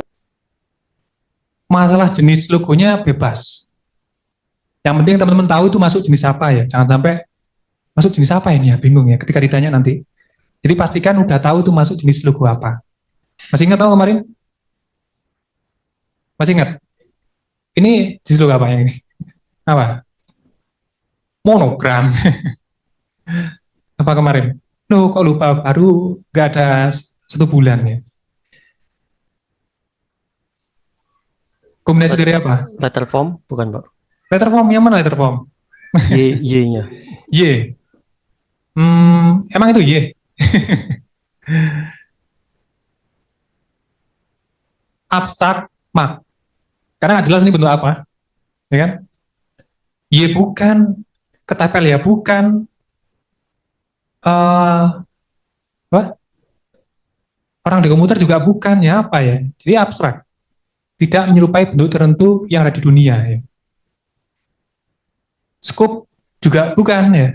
Masalah jenis logonya bebas. Yang penting teman-teman tahu itu masuk jenis apa ya. Jangan sampai masuk jenis apa ini ya, bingung ya ketika ditanya nanti. Jadi pastikan udah tahu itu masuk jenis logo apa. Masih ingat tahu kemarin? Masih ingat? Ini jenis logo apa yang ini? Apa? Monogram. Apa kemarin? Loh, kok lupa, baru nggak ada 1 bulan ya. Kombinasi dari apa? Letterform bukan Pak? Letterform, yang mana letterform? Y-nya. Y. Emang itu Y? Abstrak mak. Karena nggak jelas ini bentuk apa, ya kan? Ya bukan, ketempel ya bukan, eh apa? Orang di komputer juga bukan ya apa ya? Jadi abstrak, tidak menyerupai bentuk tertentu yang ada di dunia. Ya. Scope juga bukan ya,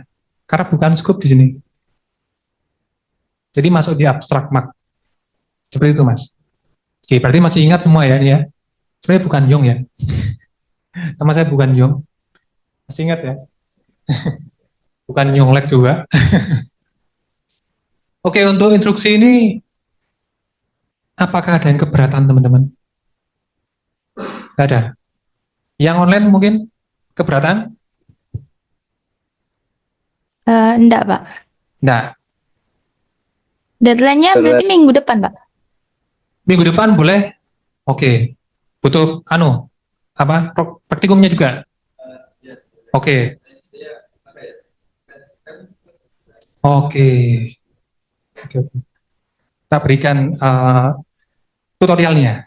karena bukan scope di sini. Jadi masuk di abstrak mak. Seperti itu mas. Oke, berarti masih ingat semua ya ini ya. Sebenarnya bukan Yong ya. Nama saya bukan Yong. Masih ingat ya? Bukan Yonglek juga. Oke, untuk instruksi ini apakah ada yang keberatan teman-teman? Tidak ada. Yang online mungkin keberatan? Enggak, Pak. Tidak. Deadline-nya berarti minggu depan, Pak. Minggu depan boleh? Oke. Butuh apa? Praktikumnya juga? Oke. Oke. Oke. Kita berikan tutorialnya.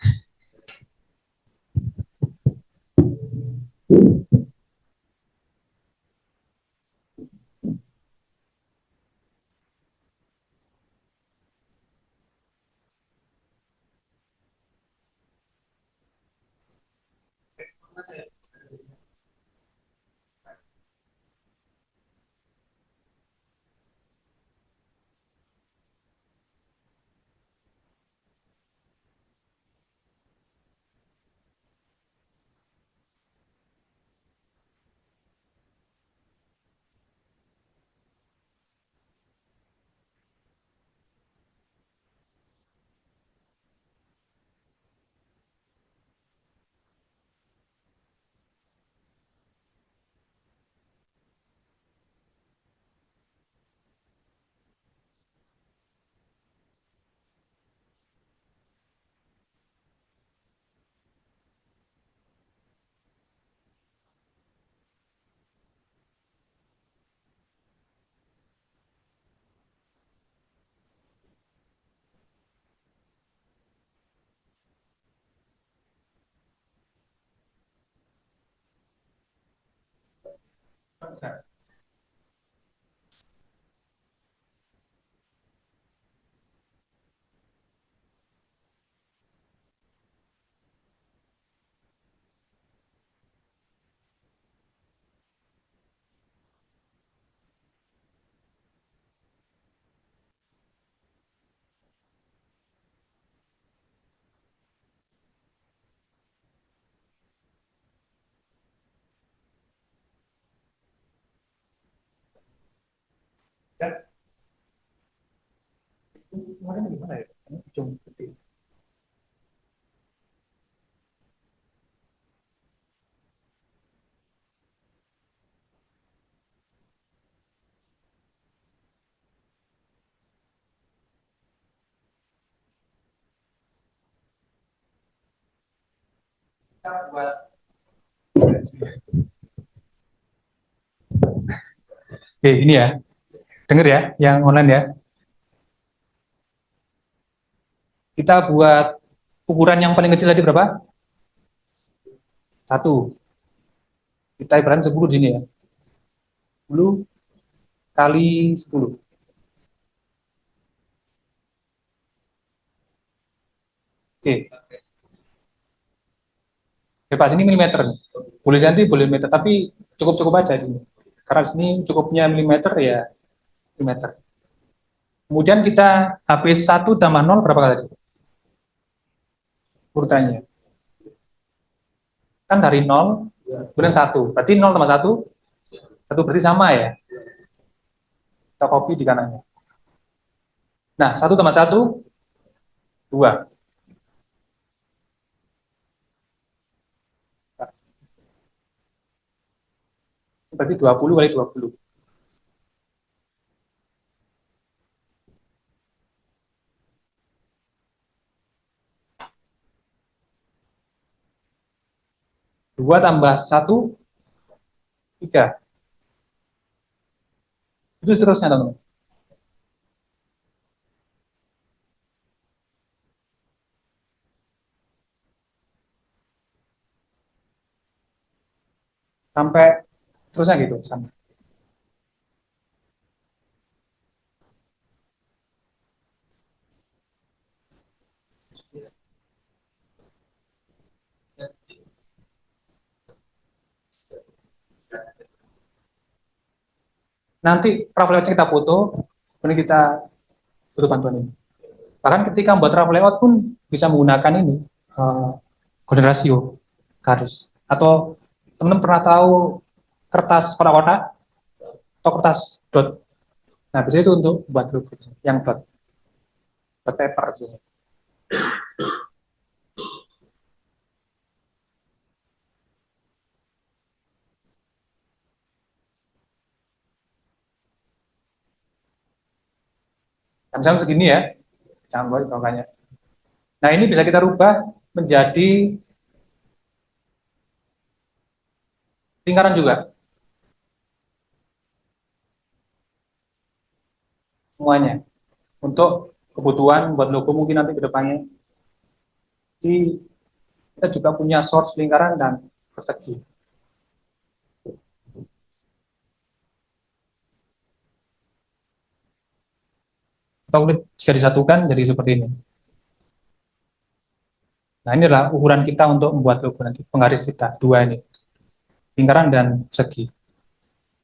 Kemarin gimana ya? Ujung putih. Kita buat Oke, ini ya. Dengar ya, yang online ya. Kita buat ukuran yang paling kecil tadi berapa? 1. Kita ibaratkan 10 di sini ya. 10 kali 10. Oke. Bebas ini milimeter. Boleh ganti, boleh meter, tapi cukup-cukup aja di sini. Karena sini cukupnya milimeter ya milimeter. Kemudian kita habis 1 tambah 0 berapa kali? Urutannya. Kan dari 0, kemudian 1. Berarti 0 tambah 1, 1 berarti sama ya. Kita copy di kanannya. Nah, 1 tambah 1, 2. Berarti 20 kali 20. 2 tambah 1, 3. Itu seterusnya, teman-teman. sampai terusnya gitu sama. Nanti rough layout kita foto, kemudian kita butuh bantuan ini. Bahkan ketika membuat rough layout pun bisa menggunakan ini, golden ratio, garis. Atau teman-teman pernah tahu kertas kotak-kotak atau kertas dot. Nah, biasanya itu untuk buat logo yang dot paper gitu. Nah, misalnya segini ya, jangan buat bawahnya. Nah, ini bisa kita rubah menjadi lingkaran juga semuanya untuk kebutuhan buat logo mungkin nanti ke depannya. Jadi kita juga punya source lingkaran dan persegi. Atau jika disatukan jadi seperti ini. Nah, ini adalah ukuran kita untuk membuat logo nanti, penggaris kita, dua ini, lingkaran dan persegi.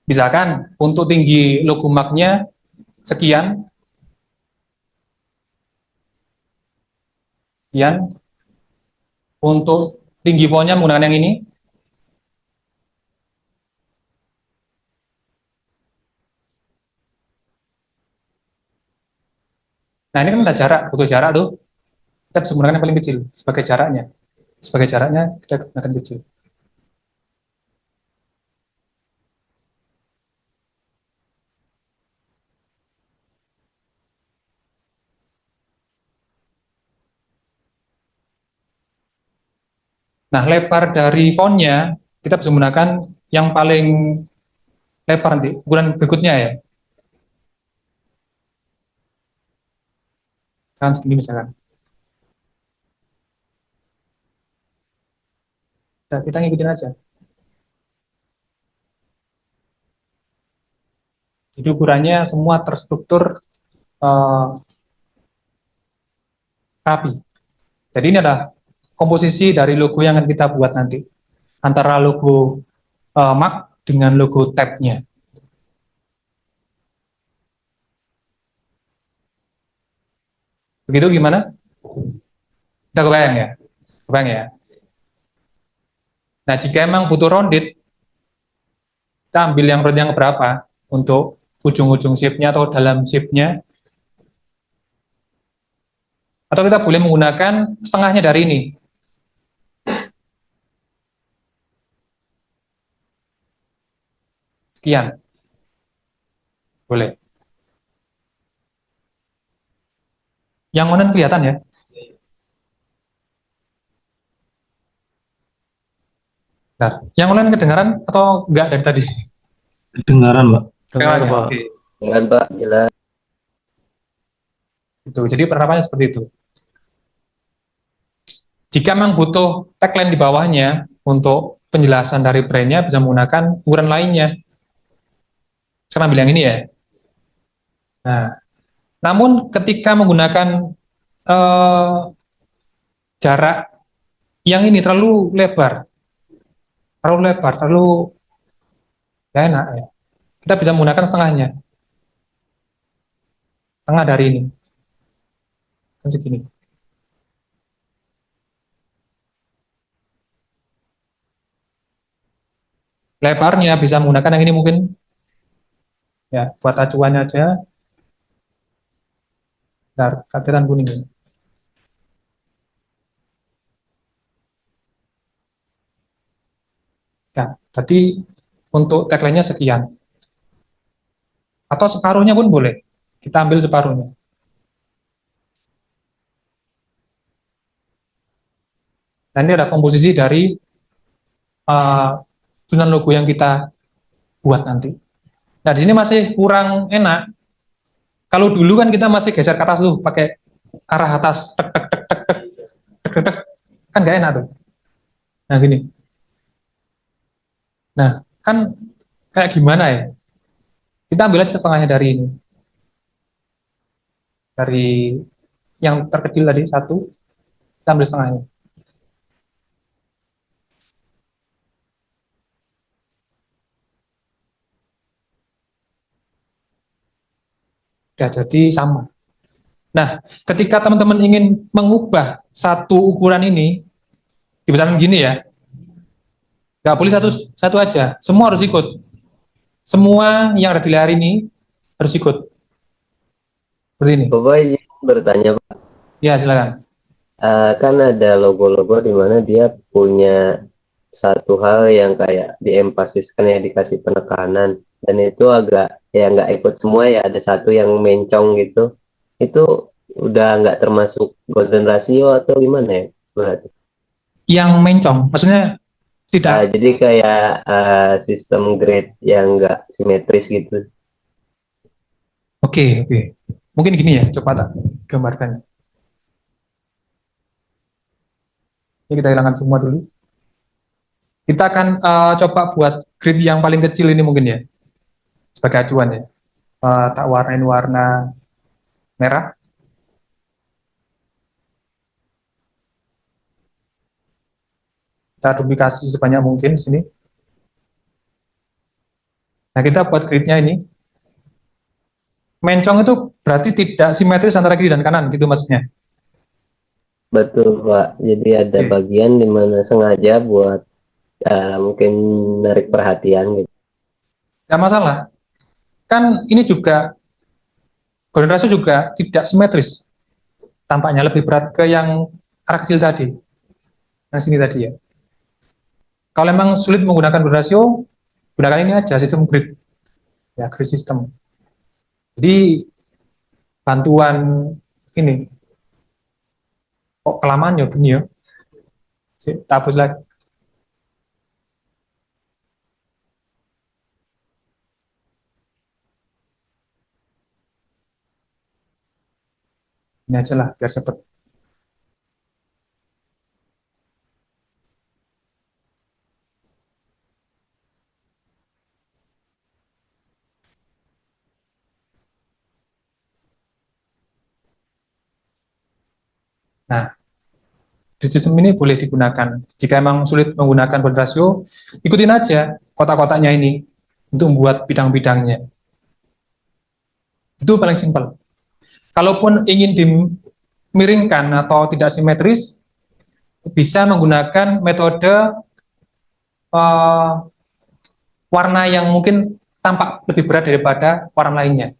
Misalkan untuk tinggi logo mark-nya sekian, untuk tinggi fontnya menggunakan yang ini. Nah, ini kan ada jarak, butuh jarak tuh. Kita bisa menggunakan yang paling kecil sebagai jaraknya. Sebagai jaraknya kita gunakan kecil. Nah, lebar dari fontnya kita bisa menggunakan yang paling lebar nanti, ukuran berikutnya ya. Kan segini misalkan. Nah, kita ngikutin aja. Jadi ukurannya semua terstruktur rapi. Jadi ini adalah komposisi dari logo yang akan kita buat nanti. Antara logo mark dengan logo tab-nya. Begitu gimana? Kita kebayang ya? Kebayang ya? Nah, jika emang butuh rounded, kita ambil yang round yang berapa untuk ujung-ujung shape-nya atau dalam shape-nya. Atau kita boleh menggunakan setengahnya dari ini. Sekian. Boleh. Yang mana kelihatan ya? Nah, yang lain kedengaran atau enggak dari tadi? Kedengaran, Pak. Kedengaran ya? Pak. Oke. Dengan Pak, jelas. Itu. Jadi penerapannya seperti itu. Jika memang butuh tagline di bawahnya untuk penjelasan dari brandnya bisa menggunakan ukuran lainnya. Sekarang ambil yang ini ya. Nah, namun ketika menggunakan jarak yang ini terlalu lebar, terlalu gak enak ya. Kita bisa menggunakan setengahnya, setengah dari ini, kan segini. Lebarnya bisa menggunakan yang ini mungkin, ya buat acuannya aja. Bentar, katiran kuning ini. Ya, berarti untuk tagline-nya sekian. Atau separuhnya pun boleh. Kita ambil separuhnya. Dan ini ada komposisi dari tulisan logo yang kita buat nanti. Nah, di sini masih kurang enak. Kalau dulu kan kita masih geser ke atas tuh, pakai arah atas, tek tek tek tek tek tek tek, tek. Kan nggak enak tuh. Nah, gini. Nah, kan kayak gimana ya? Kita ambil aja setengahnya dari ini. Dari yang terkecil tadi, satu, kita ambil setengahnya. Ya, jadi sama. Nah, ketika teman-teman ingin mengubah satu ukuran ini, dibesarkan gini ya, nggak boleh satu satu aja, semua harus ikut. Semua yang ada di layar ini harus ikut. Seperti ini. Bapak izin bertanya, Pak. Ya, silakan. Kan ada logo-logo di mana dia punya satu hal yang kayak diemfasiskan ya, dikasih penekanan, dan itu agak ya nggak ikut semua ya, ada satu yang mencong gitu, itu udah nggak termasuk golden ratio atau gimana ya berarti? Yang mencong, maksudnya tidak. Jadi kayak sistem grade yang nggak simetris gitu. Oke, oke. Mungkin gini ya, coba tak gambarkan. Ini kita hilangkan semua dulu. Kita akan coba buat grid yang paling kecil ini mungkin ya, sebagai acuan ya. Tak warnain warna merah. Kita duplikasi sebanyak mungkin di sini. Nah, kita buat gridnya ini. Mencong itu berarti tidak simetris antara kiri dan kanan, gitu maksudnya. Betul, Pak. Jadi ada Oke. bagian di mana sengaja buat mungkin menarik perhatian gitu. Tidak masalah. Kan ini juga, golden ratio juga tidak simetris. Tampaknya lebih berat ke yang arah kecil tadi. Yang sini tadi ya. Kalau memang sulit menggunakan golden ratio, gunakan ini aja, sistem grid. Ya, grid system. Jadi, bantuan ini, kok kelamaan ya bunyi ya. Tak hapus lagi. Ini aja lah, biar cepet. Nah, grid system ini boleh digunakan. Jika emang sulit menggunakan golden ratio, ikutin aja kotak-kotaknya ini untuk membuat bidang-bidangnya. Itu paling simpel. Kalaupun ingin dimiringkan atau tidak simetris, bisa menggunakan metode uh, warna yang mungkin tampak lebih berat daripada warna lainnya.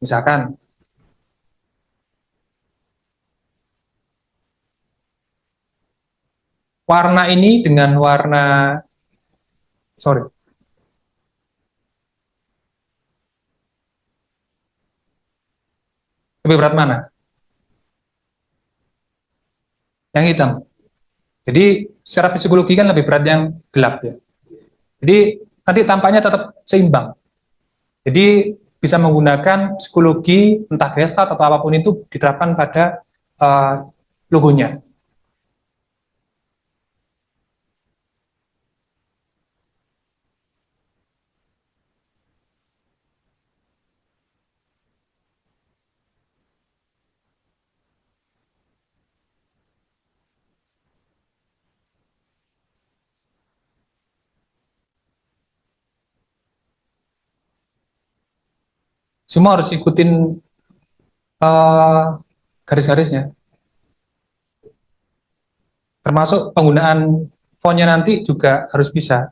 Misalkan, warna ini dengan warna, sorry, lebih berat mana? Yang hitam. Jadi, secara psikologi kan lebih berat yang gelap ya. Jadi, nanti tampaknya tetap seimbang. Jadi, bisa menggunakan psikologi, entah Gestalt atau apapun itu diterapkan pada logonya. Semua harus ikutin garis-garisnya, termasuk penggunaan fontnya nanti juga harus bisa.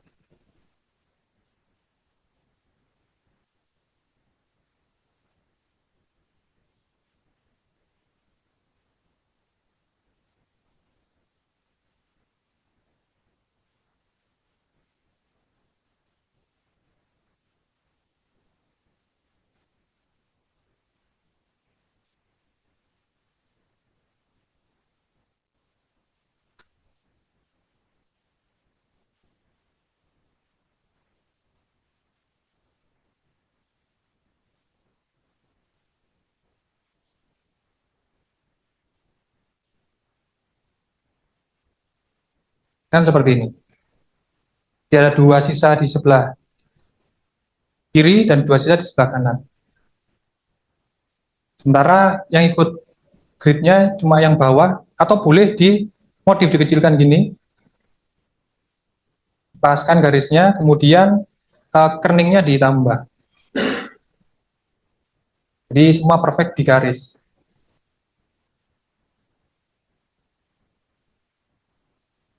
Kan seperti ini. Dia ada 2 sisa di sebelah kiri dan 2 sisa di sebelah kanan. Sementara yang ikut gridnya cuma yang bawah, atau boleh di modif dikecilkan gini, paskan garisnya, kemudian kerningnya ditambah. Jadi semua perfect di garis.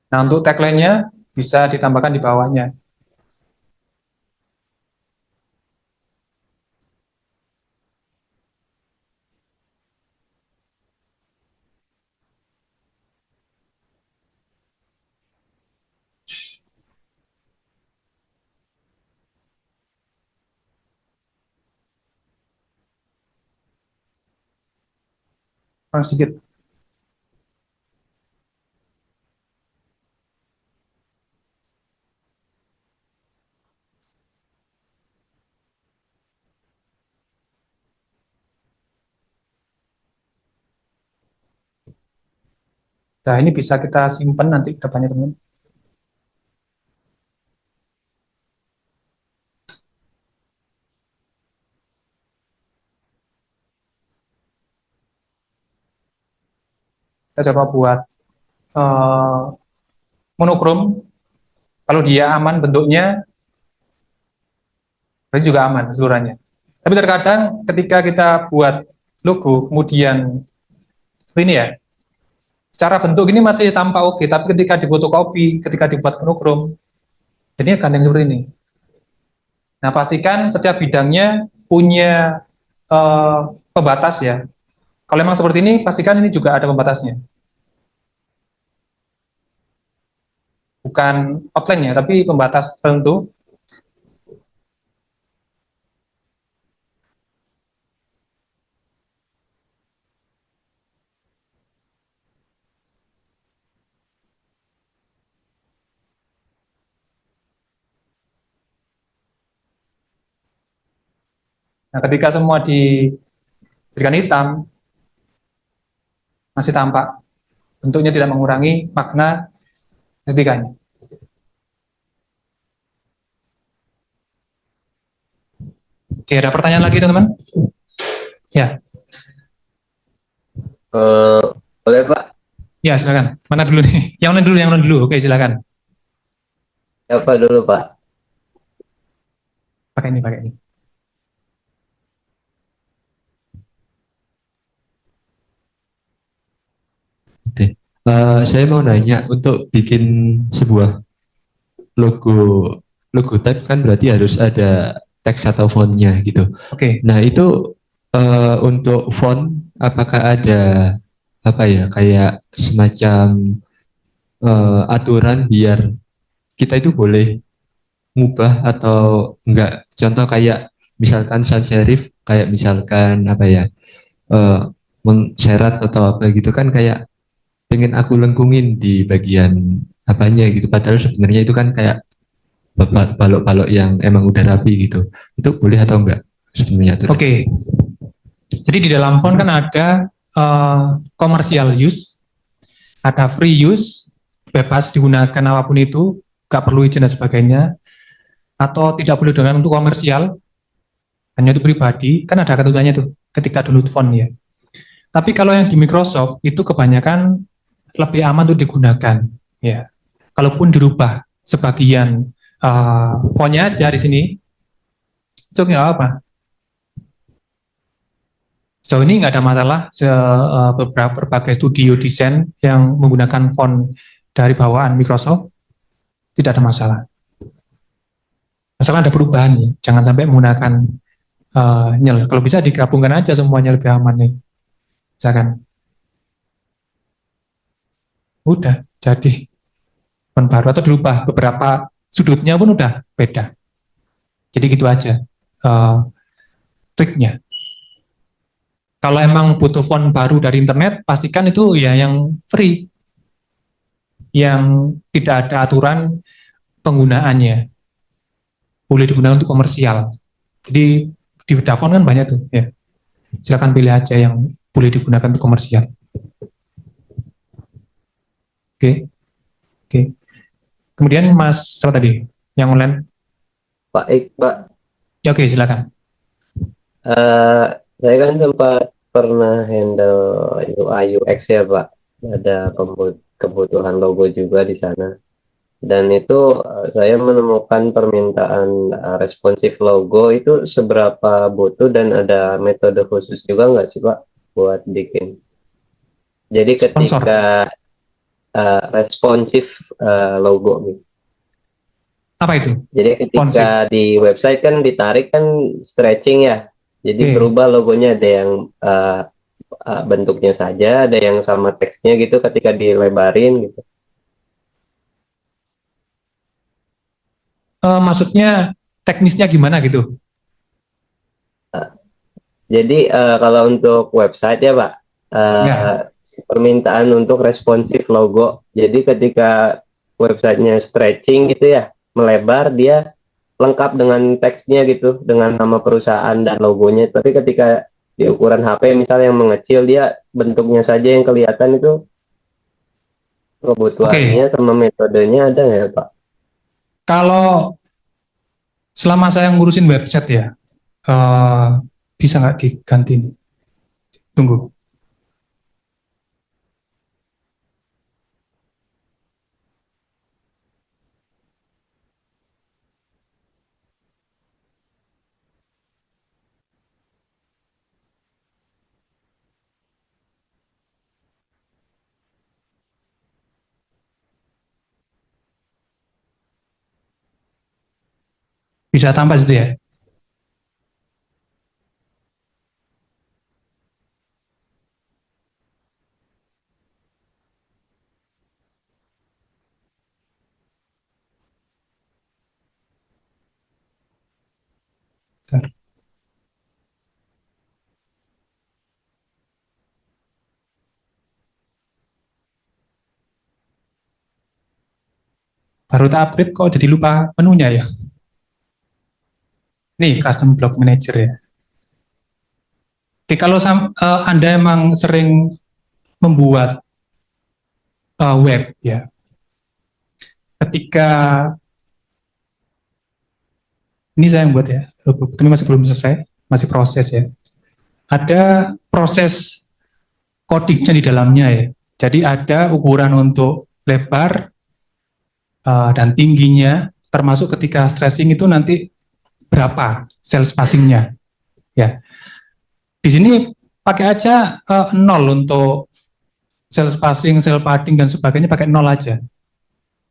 Nah, untuk tagline-nya bisa ditambahkan di bawahnya. Sedikit. Nah, ini bisa kita simpan nanti ke depannya, teman. Kita coba buat monokrom. Kalau dia aman bentuknya, berarti juga aman seluruhnya. Tapi terkadang ketika kita buat logo, kemudian seperti ini ya, secara bentuk ini masih tampak oke, tapi ketika difotokopi, ketika dibuat monokrom, jadinya gandeng seperti ini. Nah, pastikan setiap bidangnya punya pembatas ya. Kalau memang seperti ini, pastikan ini juga ada pembatasnya. Bukan outline-nya, tapi pembatas tertentu. Nah, ketika semua diberikan hitam, masih tampak. Bentuknya tidak mengurangi makna estetikanya. Oke, ada pertanyaan lagi, teman-teman? Ya. Boleh Pak? Ya, silakan. Mana dulu nih? Yang mana dulu? Yang mana dulu? Oke, silakan. Apa dulu Pak? Pakai ini, pakai ini. Oke. Saya mau nanya, untuk bikin sebuah logo logo type kan berarti harus ada teks atau fontnya gitu. Oke. Nah, itu untuk font apakah ada apa ya, kayak semacam aturan biar kita itu boleh ngubah atau enggak? Contoh kayak misalkan sans serif, kayak misalkan apa ya, mengserat atau apa gitu kan, kayak pengen aku lengkungin di bagian apanya gitu, padahal sebenarnya itu kan kayak balok-balok yang emang udah rapi gitu. Itu boleh atau enggak sebenarnya aturan? Oke. Jadi di dalam font kan ada commercial use, ada free use, bebas digunakan apapun itu, nggak perlu izin dan sebagainya, atau tidak boleh digunakan untuk komersial, hanya untuk pribadi, kan ada ketentuannya tuh ketika download font ya. Tapi kalau yang di Microsoft itu kebanyakan lebih aman untuk digunakan ya. Kalaupun dirubah sebagian fontnya aja di sini, itu nggak apa. So ini nggak ada masalah. Berbagai studio desain yang menggunakan font dari bawaan Microsoft tidak ada masalah. Asalkan ada perubahan ya, jangan sampai menggunakan nyel. Kalau bisa digabungkan aja semuanya lebih aman nih. Misalkan udah jadi font baru atau dirubah beberapa sudutnya pun udah beda. Jadi gitu aja triknya. Kalau emang butuh font baru dari internet, pastikan itu ya yang free, yang tidak ada aturan penggunaannya, boleh digunakan untuk komersial. Jadi di Vodafone kan banyak tuh ya, silakan pilih aja yang boleh digunakan untuk komersial. Oke. Kemudian Mas apa tadi? yang online? Pak. Ya, oke, silakan. Saya kan sempat pernah handle UI UX ya Pak. Ada kebutuhan logo juga di sana. Dan itu saya menemukan permintaan responsif logo itu seberapa butuh dan ada metode khusus juga nggak sih Pak buat bikin. Jadi Sponsor. ketika responsif logo gitu. Apa itu? Jadi ketika di website kan ditarik kan stretching ya. Jadi Oke. berubah logonya, ada yang bentuknya saja, ada yang sama teksnya gitu ketika dilebarin gitu. Maksudnya teknisnya gimana gitu? Jadi kalau untuk website ya Pak, Ya. permintaan untuk responsif logo. Jadi ketika websitenya stretching gitu ya, melebar, dia lengkap dengan teksnya gitu, dengan nama perusahaan dan logonya. Tapi ketika di ukuran HP misalnya yang mengecil, dia bentuknya saja yang kelihatan. Itu kebutuhannya Oke. sama metodenya ada nggak ya Pak? Kalau selama saya ngurusin website ya, eh, bisa nggak diganti? Tunggu. Bisa tambah situ ya? Bentar. Baru tak update kok jadi lupa menunya ya. Nih, custom block manager ya. Oke, kalau Anda emang sering membuat web ya, ketika ini saya yang buat ya, ini masih belum selesai, masih proses ya. Ada proses codingnya di dalamnya ya. Jadi ada ukuran untuk lebar dan tingginya, termasuk ketika stressing itu nanti berapa cell spacingnya ya. Di sini pakai aja 0 untuk cell spacing, cell padding dan sebagainya, pakai 0 aja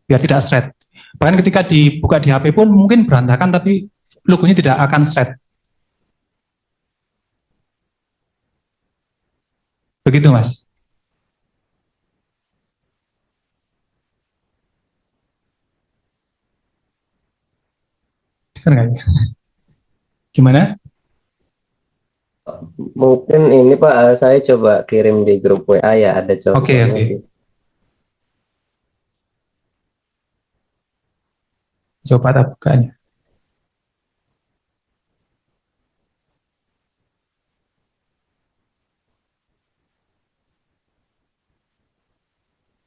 biar tidak straight. Bahkan ketika dibuka di HP pun mungkin berantakan tapi logonya tidak akan straight. Begitu Mas. Dengar nggak ya? Gimana? Mungkin ini Pak, saya coba kirim di grup WA ya, ada Oke, contohnya oke. sih. Coba tak bukanya.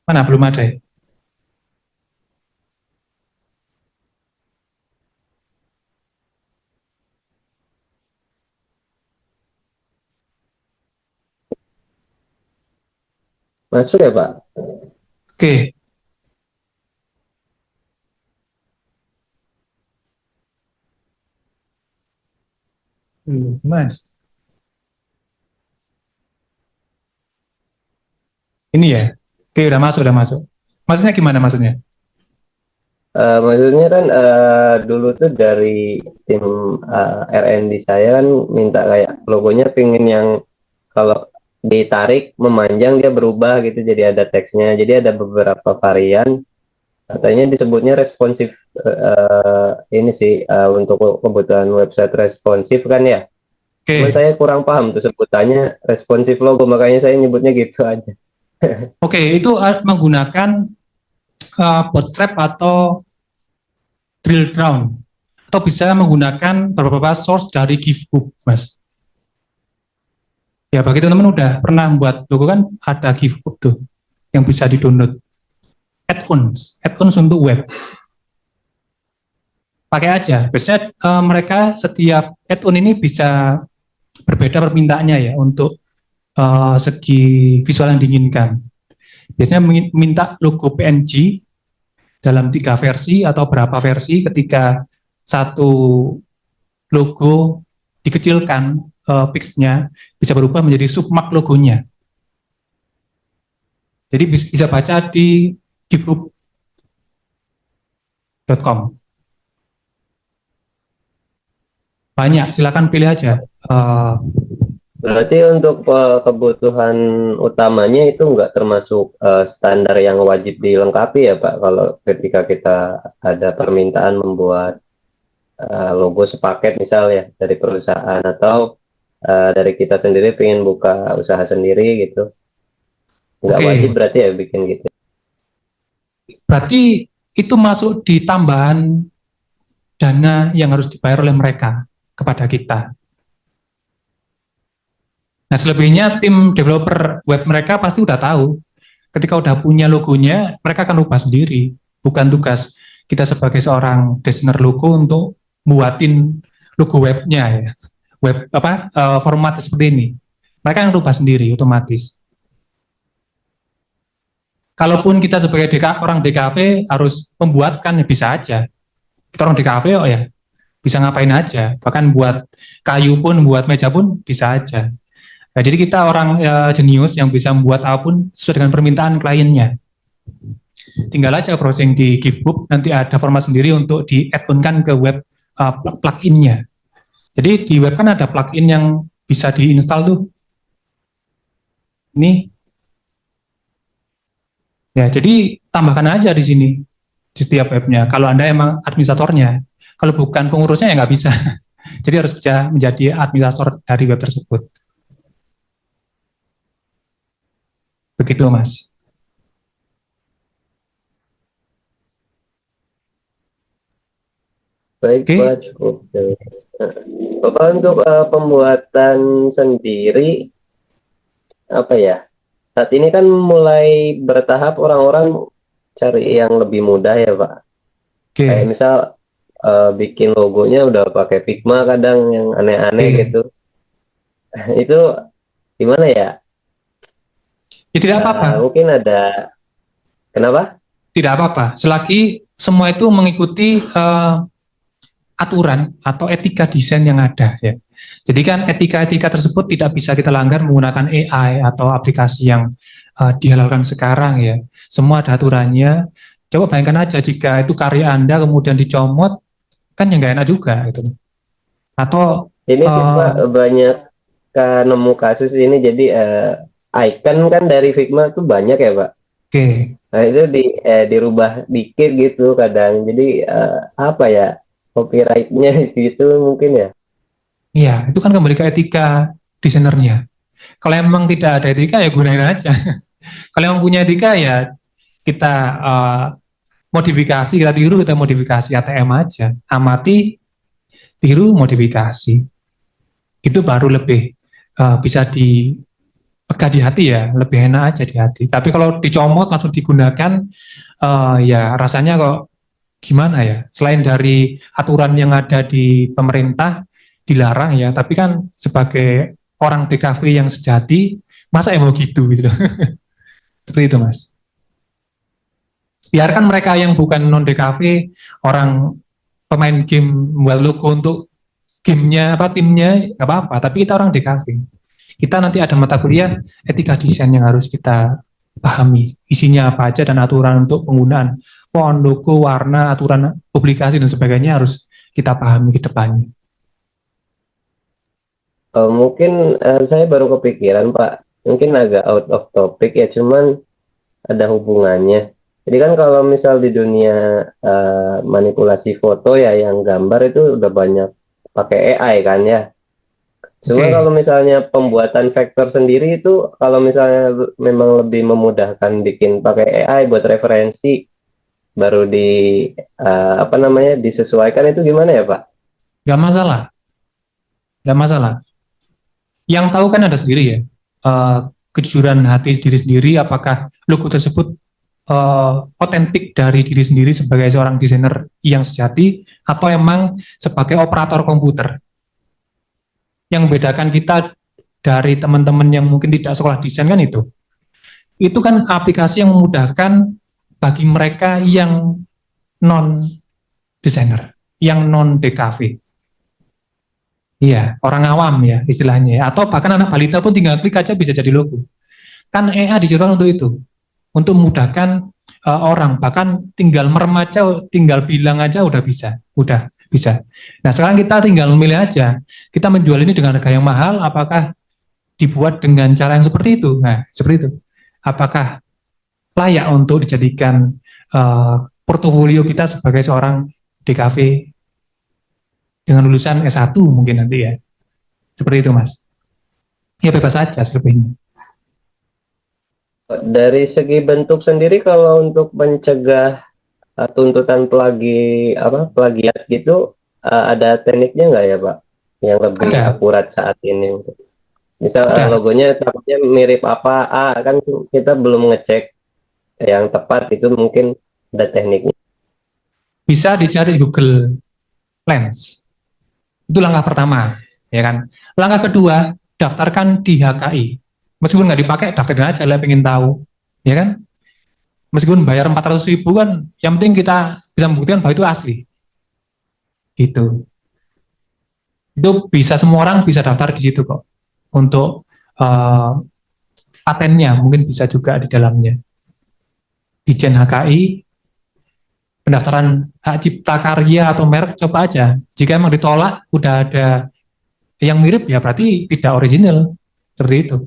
Mana belum ada ya? Masuk ya Pak? Oke. Mas. Ini ya. Oke, udah masuk, udah masuk. Maksudnya gimana maksudnya? Maksudnya kan dulu tuh dari tim R&D saya kan minta kayak logonya pingin yang kalau ditarik memanjang dia berubah gitu, jadi ada teksnya. Jadi ada beberapa varian, katanya disebutnya responsif. Ini sih untuk kebutuhan website responsif kan ya. Cuman Oke. saya kurang paham tuh sebutannya responsif logo, makanya saya nyebutnya gitu aja. Oke, itu menggunakan bootstrap atau drill down atau bisa menggunakan beberapa source dari Givebook, Mas. Ya, bagi teman-teman udah pernah membuat logo kan ada Givebook tuh yang bisa di-download. Add-ons untuk web. pakai aja. Biasanya mereka setiap add-on ini bisa berbeda permintaannya ya untuk segi visual yang diinginkan. Biasanya minta logo PNG dalam 3 versi atau berapa versi. Ketika satu logo dikecilkan pixnya bisa berubah menjadi submark logonya. Jadi bisa baca di github.com. Banyak, silakan pilih aja. Berarti untuk kebutuhan utamanya itu nggak termasuk standar yang wajib dilengkapi ya Pak, kalau ketika kita ada permintaan membuat logo sepaket misalnya dari perusahaan atau dari kita sendiri pengen buka usaha sendiri gitu. Nggak Oke. wajib berarti ya bikin gitu. Berarti itu masuk di tambahan dana yang harus dibayar oleh mereka kepada kita. Nah, selebihnya tim developer web mereka pasti udah tahu. Ketika udah punya logonya, mereka akan rubah sendiri. Bukan tugas kita sebagai seorang desainer logo untuk buatin logo webnya ya. Web format seperti ini. Mereka yang rubah sendiri otomatis. Kalaupun kita sebagai orang DKV harus membuatkan ya bisa aja. Kita orang DKV oh ya bisa ngapain aja. Bahkan buat kayu pun, buat meja pun bisa aja. Nah, jadi kita orang jenius yang bisa membuat apapun sesuai dengan permintaan kliennya. Tinggal aja browsing di Github, nanti ada format sendiri untuk di-add-on-kan ke web plugin-nya. Jadi di web kan ada plugin yang bisa diinstal tuh. Ini. Ya, jadi tambahkan aja di sini di setiap webnya. Kalau Anda emang administratornya, kalau bukan pengurusnya ya nggak bisa. Jadi harus bisa menjadi administrator dari web tersebut. Begitu, Mas. Baik, Oke. Pak, cukup jelas. Nah, Bapak untuk pembuatan sendiri apa ya? Saat ini kan mulai bertahap orang-orang cari yang lebih mudah ya, Pak. Oke. Kayak misal bikin logonya udah pakai Figma kadang yang aneh-aneh Oke. gitu. Itu gimana ya? Ya tidak apa-apa. Mungkin ada kenapa? Tidak apa-apa. Selagi semua itu mengikuti aturan atau etika desain yang ada ya. Jadi kan etika-etika tersebut tidak bisa kita langgar menggunakan AI atau aplikasi yang dihalalkan sekarang ya. Semua ada aturannya. Coba bayangkan aja jika itu karya Anda kemudian dicomot, kan ya nggak enak juga gitu. Atau Ini sih Pak banyak nemu kasus ini jadi icon kan dari Figma tuh banyak ya Pak. Oke. Nah itu dirubah dikit gitu kadang. Jadi apa ya copyrightnya gitu mungkin ya. Iya, itu kan kembali ke etika desainernya. Kalau emang tidak ada etika ya gunain aja. Kalau emang punya etika ya kita modifikasi, kita tiru, kita modifikasi ATM aja. Amati, tiru, modifikasi. Itu baru lebih bisa dipegang di hati ya, lebih enak aja di hati. Tapi kalau dicomot langsung digunakan, ya rasanya kok gimana ya? Selain dari aturan yang ada di pemerintah dilarang ya, tapi kan sebagai orang DKV yang sejati, masa yang mau gitu gitu loh. Seperti itu Mas. Biarkan mereka yang bukan non DKV, orang pemain game buat logo untuk gamenya timnya nggak apa-apa, tapi kita orang DKV. Kita nanti ada mata kuliah etika desain yang harus kita pahami, isinya apa aja dan aturan untuk penggunaan font, logo, warna, aturan publikasi dan sebagainya harus kita pahami ke depannya. Mungkin saya baru kepikiran Pak, mungkin agak out of topic ya, cuman ada hubungannya. Jadi kan kalau misal di dunia manipulasi foto ya, yang gambar itu udah banyak pakai AI kan ya. Cuma kalau misalnya pembuatan vektor sendiri itu, kalau misalnya memang lebih memudahkan bikin pakai AI buat referensi, baru disesuaikan itu gimana ya Pak? Gak masalah, gak masalah. Yang tahu kan ada sendiri ya, kejujuran hati sendiri-sendiri, apakah logo tersebut otentik dari diri sendiri sebagai seorang desainer yang sejati, atau emang sebagai operator komputer. Yang membedakan kita dari teman-teman yang mungkin tidak sekolah desain kan itu kan aplikasi yang memudahkan bagi mereka yang non desainer, yang non DKV. Iya, orang awam ya istilahnya, atau bahkan anak balita pun tinggal klik aja bisa jadi logo. Kan EA diciptakan untuk itu, untuk memudahkan orang, bahkan tinggal merem aja, tinggal bilang aja udah bisa. Nah sekarang kita tinggal memilih aja, kita menjual ini dengan harga yang mahal, apakah dibuat dengan cara yang seperti itu? Nah seperti itu. Apakah layak untuk dijadikan portofolio kita sebagai seorang DKV dengan lulusan S1 mungkin nanti ya. Seperti itu Mas. Ya bebas saja selebihnya. Dari segi bentuk sendiri, kalau untuk mencegah tuntutan plagiat gitu, ada tekniknya nggak ya Pak, yang lebih Ada. akurat saat ini? Misal Ada. logonya takutnya mirip apa, kan kita belum ngecek yang tepat, itu mungkin ada tekniknya. Bisa dicari di Google Lens. Itu langkah pertama, ya kan. Langkah kedua, daftarkan di HKI. Meskipun nggak dipakai, daftarin aja lah, pengen tahu, ya kan. Meskipun bayar 400.000 kan, yang penting kita bisa membuktikan bahwa itu asli. Gitu. Itu bisa, semua orang bisa daftar di situ kok. Untuk patennya mungkin bisa juga di dalamnya. Dijen HKI, pendaftaran hak cipta karya atau merek, coba aja. Jika emang ditolak, udah ada yang mirip, ya berarti tidak original. Seperti itu.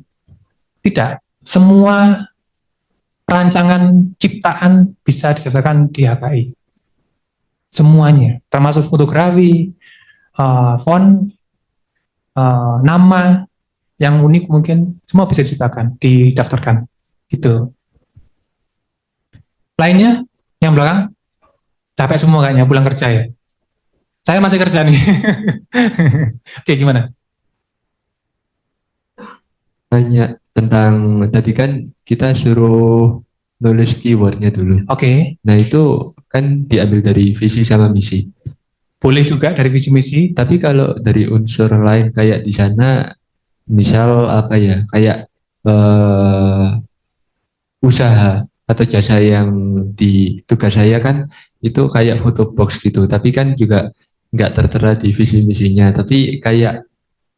Tidak. Semua rancangan ciptaan bisa didaftarkan di HKI. Semuanya. Termasuk fotografi, font, nama, yang unik mungkin, semua bisa didaftarkan. Gitu. Lainnya, yang belakang, capek semua kayaknya, pulang kerja ya. Saya masih kerja nih. Oke, gimana? Tanya tentang tadi kan kita suruh nulis keywordnya dulu. Oke, Nah itu kan diambil dari visi sama misi. boleh juga dari visi misi. Tapi kalau dari unsur lain kayak di sana, misal apa ya, kayak usaha atau jasa yang di tugas saya kan itu kayak foto box gitu. Tapi kan juga nggak tertera di visi misinya. Tapi kayak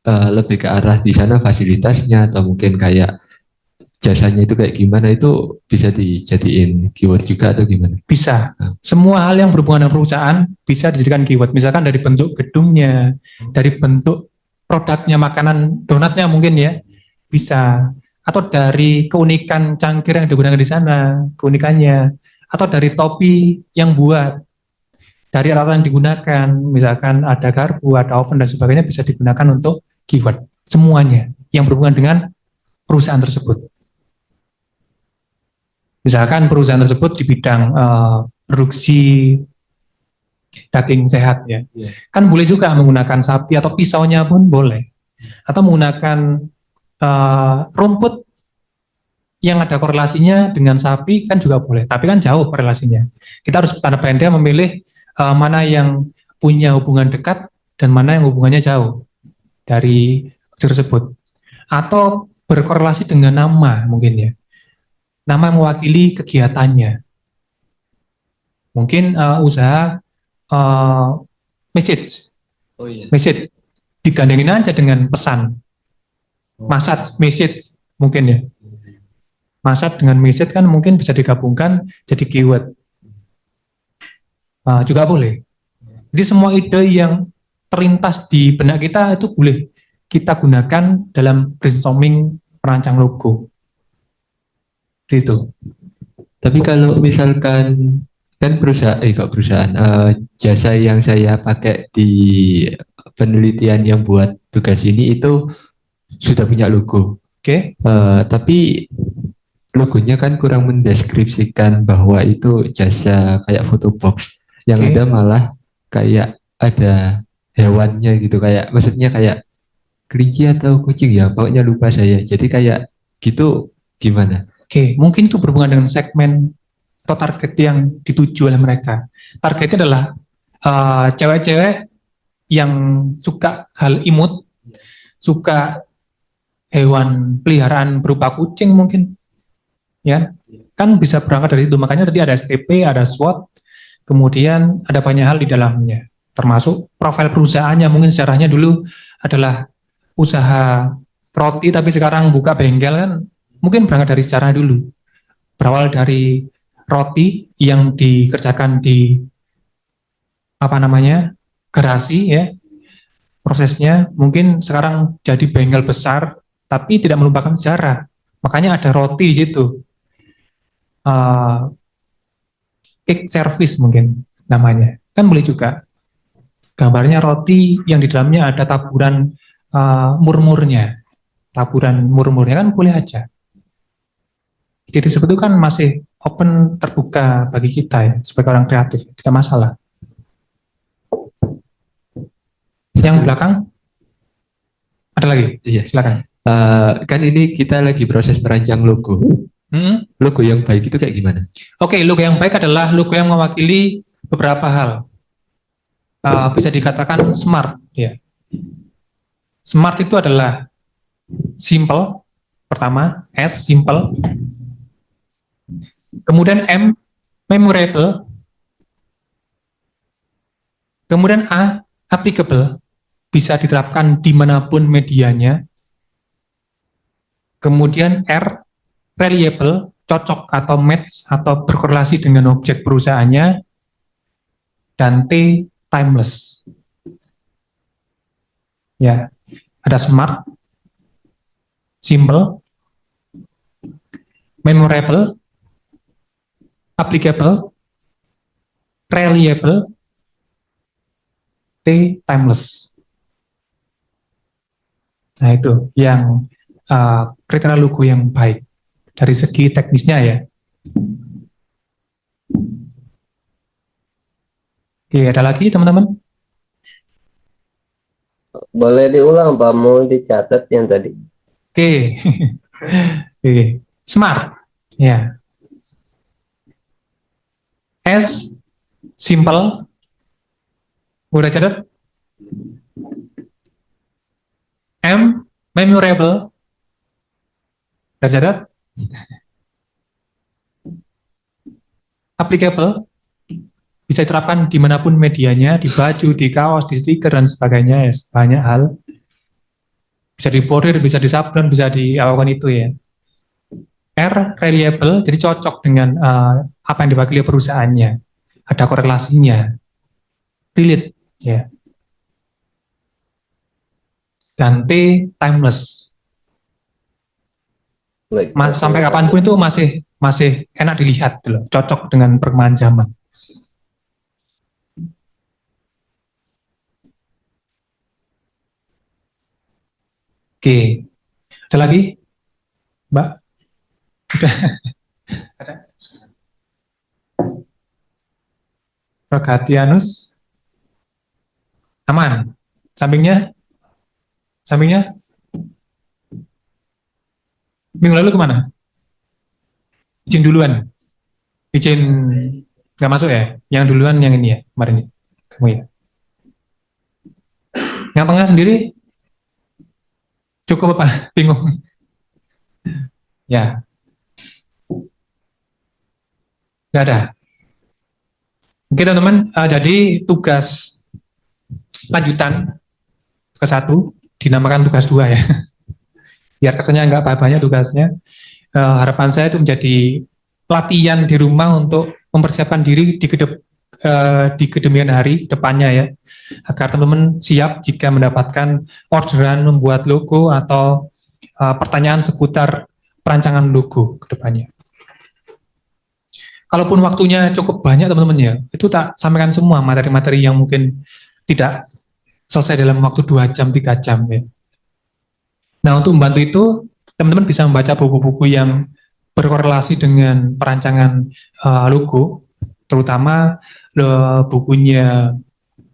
lebih ke arah di sana fasilitasnya atau mungkin kayak jasanya itu kayak gimana, itu bisa dijadiin keyword juga atau gimana? Bisa. Semua hal yang berhubungan dengan perusahaan bisa dijadikan keyword. Misalkan dari bentuk gedungnya, dari bentuk produknya, makanan, donatnya mungkin ya, bisa. Atau dari keunikan cangkir yang digunakan di sana, keunikannya. Atau dari topi yang buat, dari alat yang digunakan, misalkan ada garpu, ada oven, dan sebagainya, bisa digunakan untuk keyword. Semuanya yang berhubungan dengan perusahaan tersebut. Misalkan perusahaan tersebut di bidang produksi daging sehat ya, kan boleh juga menggunakan sapi, atau pisaunya pun boleh, atau menggunakan rumput yang ada korelasinya dengan sapi kan juga boleh, tapi kan jauh korelasinya. Kita harus pandai-pandai memilih mana yang punya hubungan dekat dan mana yang hubungannya jauh dari tersebut, atau berkorelasi dengan nama mungkin ya. Nama mewakili kegiatannya. Mungkin usaha message. Oh iya. Message digandengin aja dengan pesan. Masat message mungkin ya. Masat dengan message kan mungkin bisa digabungkan jadi keyword. Juga boleh. Jadi semua ide yang terlintas di benak kita itu boleh kita gunakan dalam brainstorming perancang logo. Itu. Tapi kalau misalkan kan jasa yang saya pakai di penelitian yang buat tugas ini itu sudah punya logo. Oke. Tapi logonya kan kurang mendeskripsikan bahwa itu jasa kayak photo box. Yang ada malah kayak ada hewannya gitu, kayak maksudnya kayak kelinci atau kucing ya, pokoknya lupa saya. Jadi kayak gitu gimana? Oke, mungkin itu berhubungan dengan segmen atau target yang dituju oleh mereka. Targetnya adalah cewek-cewek yang suka hal imut, suka hewan peliharaan berupa kucing mungkin, ya kan bisa berangkat dari itu. Makanya tadi ada STP, ada SWOT, kemudian ada banyak hal di dalamnya, termasuk profil perusahaannya. Mungkin sejarahnya dulu adalah usaha roti, tapi sekarang buka bengkel kan, mungkin berangkat dari sejarah dulu, berawal dari roti yang dikerjakan di garasi, ya, prosesnya mungkin sekarang jadi bengkel besar, tapi tidak melupakan sejarah. Makanya ada roti di situ, cake service mungkin namanya, kan boleh juga. Gambarnya roti yang di dalamnya ada taburan murmurnya, kan boleh aja. Jadi seperti itu kan masih open, terbuka bagi kita ya, sebagai orang kreatif, tidak masalah. Yang belakang ada lagi? Iya. Silakan. Kan ini kita lagi proses merancang logo. Logo yang baik itu kayak gimana? Oke, logo yang baik adalah logo yang mewakili beberapa hal. Bisa dikatakan smart, ya. Smart itu adalah simple, pertama, S, simple. Kemudian M, memorable. Kemudian A, applicable, bisa diterapkan dimanapun medianya. Kemudian R, reliable, cocok atau match atau berkorelasi dengan objek perusahaannya. Dan T, timeless. Ya, ada smart, simple, memorable, applicable, reliable, T, timeless. Nah, itu yang kriteria logo yang baik dari segi teknisnya, ya. Oke, ada lagi teman-teman? Boleh diulang Pak, mau dicatat yang tadi. Oke. Oke. Smart, ya. S, simple. Udah catat? M, memorable. Udah catat? Applicable. Bisa diterapkan dimanapun medianya, di baju, di kaos, di stiker, dan sebagainya, ya, banyak hal. Bisa dibordir, bisa disablon, bisa diawakan itu, ya. R, reliable, jadi cocok dengan apa yang diwakili perusahaannya. Ada korelasinya. Relate, ya. Dan T, timeless. Sampai kapanpun itu masih enak dilihat, loh. Cocok dengan perkembangan zaman. Oke, ada lagi, Mbak? Udah. Ada? Rogatianus, aman. Sampingnya, minggu lalu kemana? Izin duluan, izin nggak masuk ya? Yang duluan yang ini ya, kemarin ya, kamu ya. Yang tengah sendiri? Cukup apa? Bingung. Ya. Nggak ada. Oke teman-teman, jadi tugas lanjutan ke 1 dinamakan tugas 2 ya. Biar kesannya nggak banyak tugasnya. Harapan saya itu menjadi latihan di rumah untuk mempersiapkan diri di kemudian hari depannya ya, agar teman-teman siap jika mendapatkan orderan membuat logo atau pertanyaan seputar perancangan logo ke depannya. Kalaupun waktunya cukup banyak teman-teman ya, itu tak sampaikan semua materi-materi yang mungkin tidak selesai dalam waktu 2 jam, 3 jam ya. Nah, untuk membantu itu, teman-teman bisa membaca buku-buku yang berkorelasi dengan perancangan logo, terutama bukunya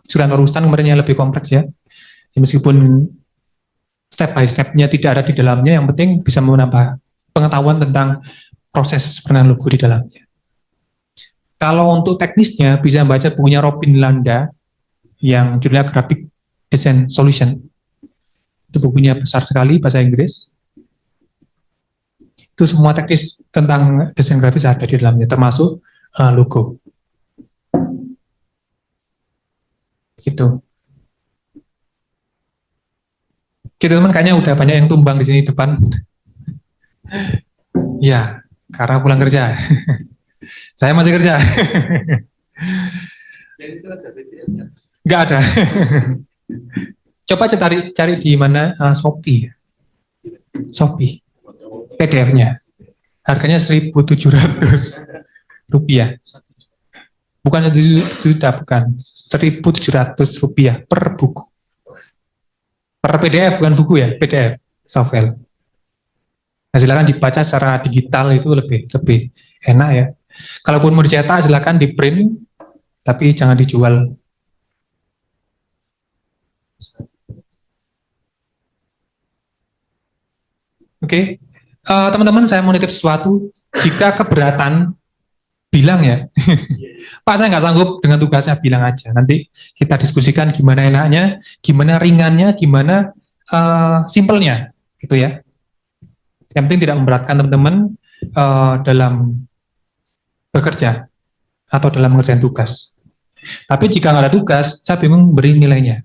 Suranto Rustan kemarin yang lebih kompleks ya. Meskipun step by step-nya tidak ada di dalamnya, yang penting bisa menambah pengetahuan tentang proses perancangan logo di dalamnya. Kalau untuk teknisnya bisa baca bukunya Robin Landa yang judulnya Graphic Design Solution. Itu bukunya besar sekali bahasa Inggris. Itu semua teknis tentang desain grafis ada di dalamnya, termasuk logo. Gitu. Oke teman, kayaknya udah banyak yang tumbang di sini depan. Ya, karena pulang kerja. Saya masih kerja. Nggak ada. Coba cari di mana Shopee. Shopee. PDF-nya. Harganya 1.700 rupiah. Bukan 1 juta, bukan. 1.700 rupiah per buku. Per PDF, bukan buku ya, PDF, software. Nah, silakan dibaca secara digital, itu lebih enak ya. Kalaupun mau dicetak, silakan di print, tapi jangan dijual. Oke, teman-teman, saya mau nitip sesuatu. Jika keberatan, bilang ya. Pak, saya nggak sanggup dengan tugasnya, bilang aja. Nanti kita diskusikan gimana enaknya, gimana ringannya, gimana simpelnya, gitu ya. Yang penting tidak memberatkan teman-teman dalam bekerja atau dalam mengerjakan tugas. Tapi jika nggak ada tugas, saya bingung beri nilainya.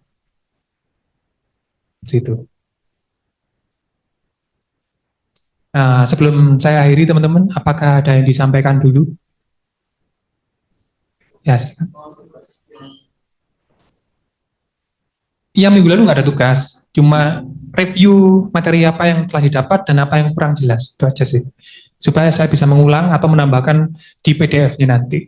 Gitu. Nah, sebelum saya akhiri teman-teman, apakah ada yang disampaikan dulu? Ya, silakan. Iya, minggu lalu nggak ada tugas, cuma review materi apa yang telah didapat dan apa yang kurang jelas, itu aja sih. Supaya saya bisa mengulang atau menambahkan di PDF-nya nanti.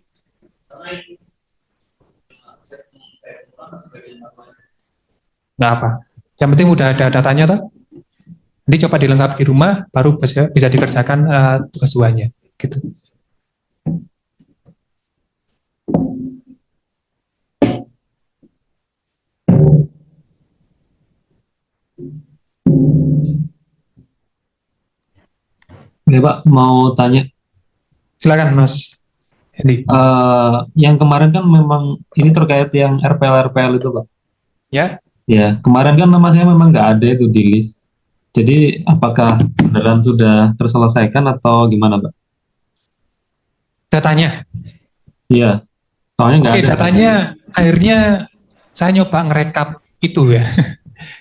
Nggak apa. Yang penting udah ada datanya toh. Nanti coba dilengkapi di rumah, baru bisa dikerjakan tugas duanya. Gitu. Oke Pak, mau tanya. Silakan Mas Hendy. Yang kemarin kan memang ini terkait yang RPL itu Pak. Ya, Ya, kemarin kan nama saya memang nggak ada itu di list. Jadi apakah beneran sudah terselesaikan atau gimana Pak? datanya. Iya, soalnya nggak Oke, ada. datanya akhirnya saya nyoba ngerekap itu ya.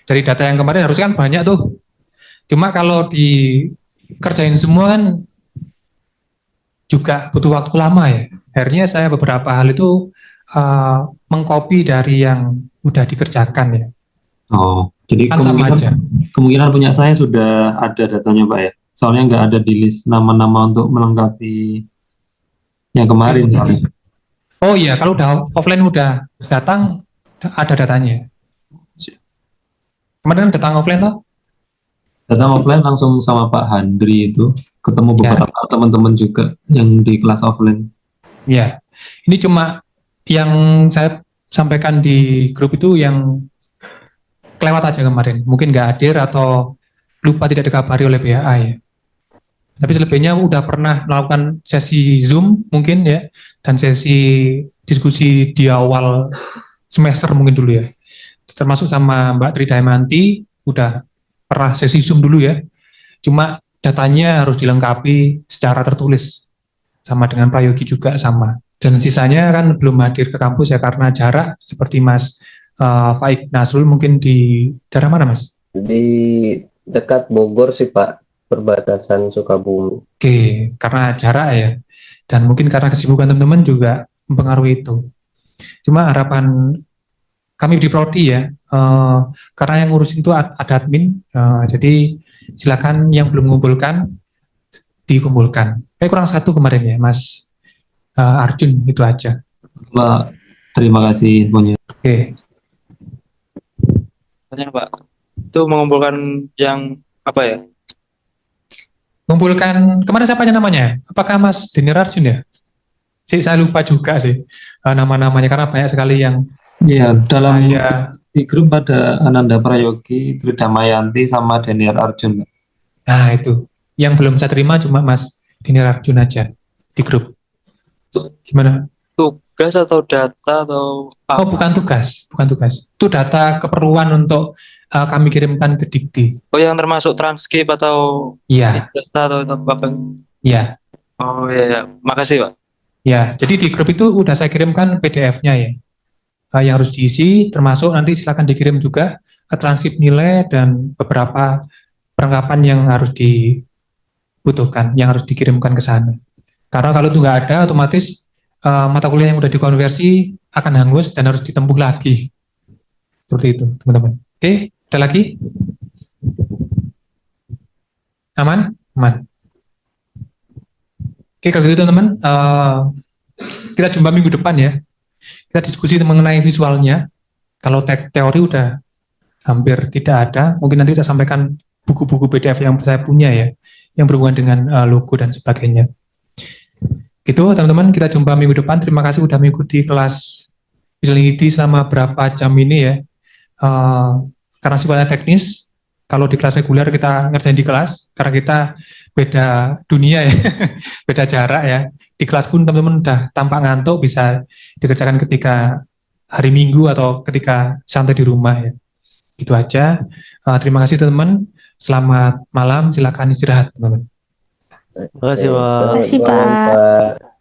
Dari data yang kemarin harusnya kan banyak tuh. Cuma kalau dikerjain semua kan juga butuh waktu lama ya. Akhirnya saya beberapa hal itu mengcopy dari yang udah dikerjakan ya. Oh, jadi Kan sama aja. kemungkinan punya saya sudah ada datanya Pak ya. Soalnya nggak ada di list nama-nama untuk melengkapi yang kemarin. Soalnya. Oh iya, kalau udah offline udah datang, ada datanya. Kemarin datang offline toh? Datang offline langsung sama Pak Handri itu. Ketemu beberapa teman-teman juga yang di kelas offline. Ya, ini cuma yang saya sampaikan di grup itu yang kelewat aja kemarin. Mungkin nggak hadir atau lupa tidak dikabari oleh BHA ya. Tapi selebihnya udah pernah melakukan sesi Zoom mungkin ya, dan sesi diskusi di awal semester mungkin dulu ya. Termasuk sama Mbak Tri Daimanti, udah pernah sesi Zoom dulu ya. Cuma datanya harus dilengkapi secara tertulis. Sama dengan Prayogi juga sama. Dan sisanya kan belum hadir ke kampus ya karena jarak, seperti Mas Faik Nasrul mungkin di daerah mana Mas? Di dekat Bogor sih Pak, perbatasan Sukabumi. Oke, karena jarak ya. Dan mungkin karena kesibukan teman-teman juga mempengaruhi itu. Cuma harapan kami di Prodi ya, karena yang ngurusin itu ada admin, jadi silakan yang belum mengumpulkan, dikumpulkan. Kayak kurang satu kemarin ya, Mas Arjun, itu aja. Pak, terima kasih infonya. Oke. Tanya Pak, itu mengumpulkan yang apa ya? Mengumpulkan, kemarin siapa namanya? Apakah Mas Denir Arjun ya? Saya lupa juga sih nama-namanya, karena banyak sekali yang Ya, dalam ya. di grup ada Ananda Prayogi, Tri Damayanti, sama Daniel Arjun. Nah itu, yang belum saya terima cuma Mas Denir Arjun aja di grup. Gimana? tugas atau data atau Oh, bukan tugas, bukan tugas. Itu data keperluan untuk kami kirimkan ke Dikti. Oh, yang termasuk transkrip atau Iya, data atau apa? iya, Oh iya, ya. Makasih Pak. iya. Jadi di grup itu udah saya kirimkan PDF-nya ya. Yang harus diisi, termasuk nanti silakan dikirim juga transkrip nilai dan beberapa perlengkapan yang harus dibutuhkan, yang harus dikirimkan ke sana. Karena kalau itu nggak ada, otomatis mata kuliah yang udah dikonversi akan hangus dan harus ditempuh lagi. Seperti itu, teman-teman. Oke, ada lagi? Aman? Aman. Oke, kalau gitu teman-teman, kita jumpa minggu depan ya. Kita diskusi mengenai visualnya. Kalau teori udah hampir tidak ada, mungkin nanti kita sampaikan buku-buku PDF yang saya punya ya, yang berhubungan dengan logo dan sebagainya. Gitu teman-teman, kita jumpa minggu depan. Terima kasih sudah mengikuti kelas Visual Unity selama berapa jam ini ya. Karena sifatnya teknis, kalau di kelas reguler kita ngerjain di kelas, karena kita beda dunia ya, beda jarak ya. Di kelas pun teman-teman udah tampak ngantuk, bisa dikerjakan ketika hari Minggu atau ketika santai di rumah ya. Gitu aja. Terima kasih teman-teman. Selamat malam, silakan istirahat teman-teman. Makasih, Pak. Selamat Makasih, malam, Pak. Pak.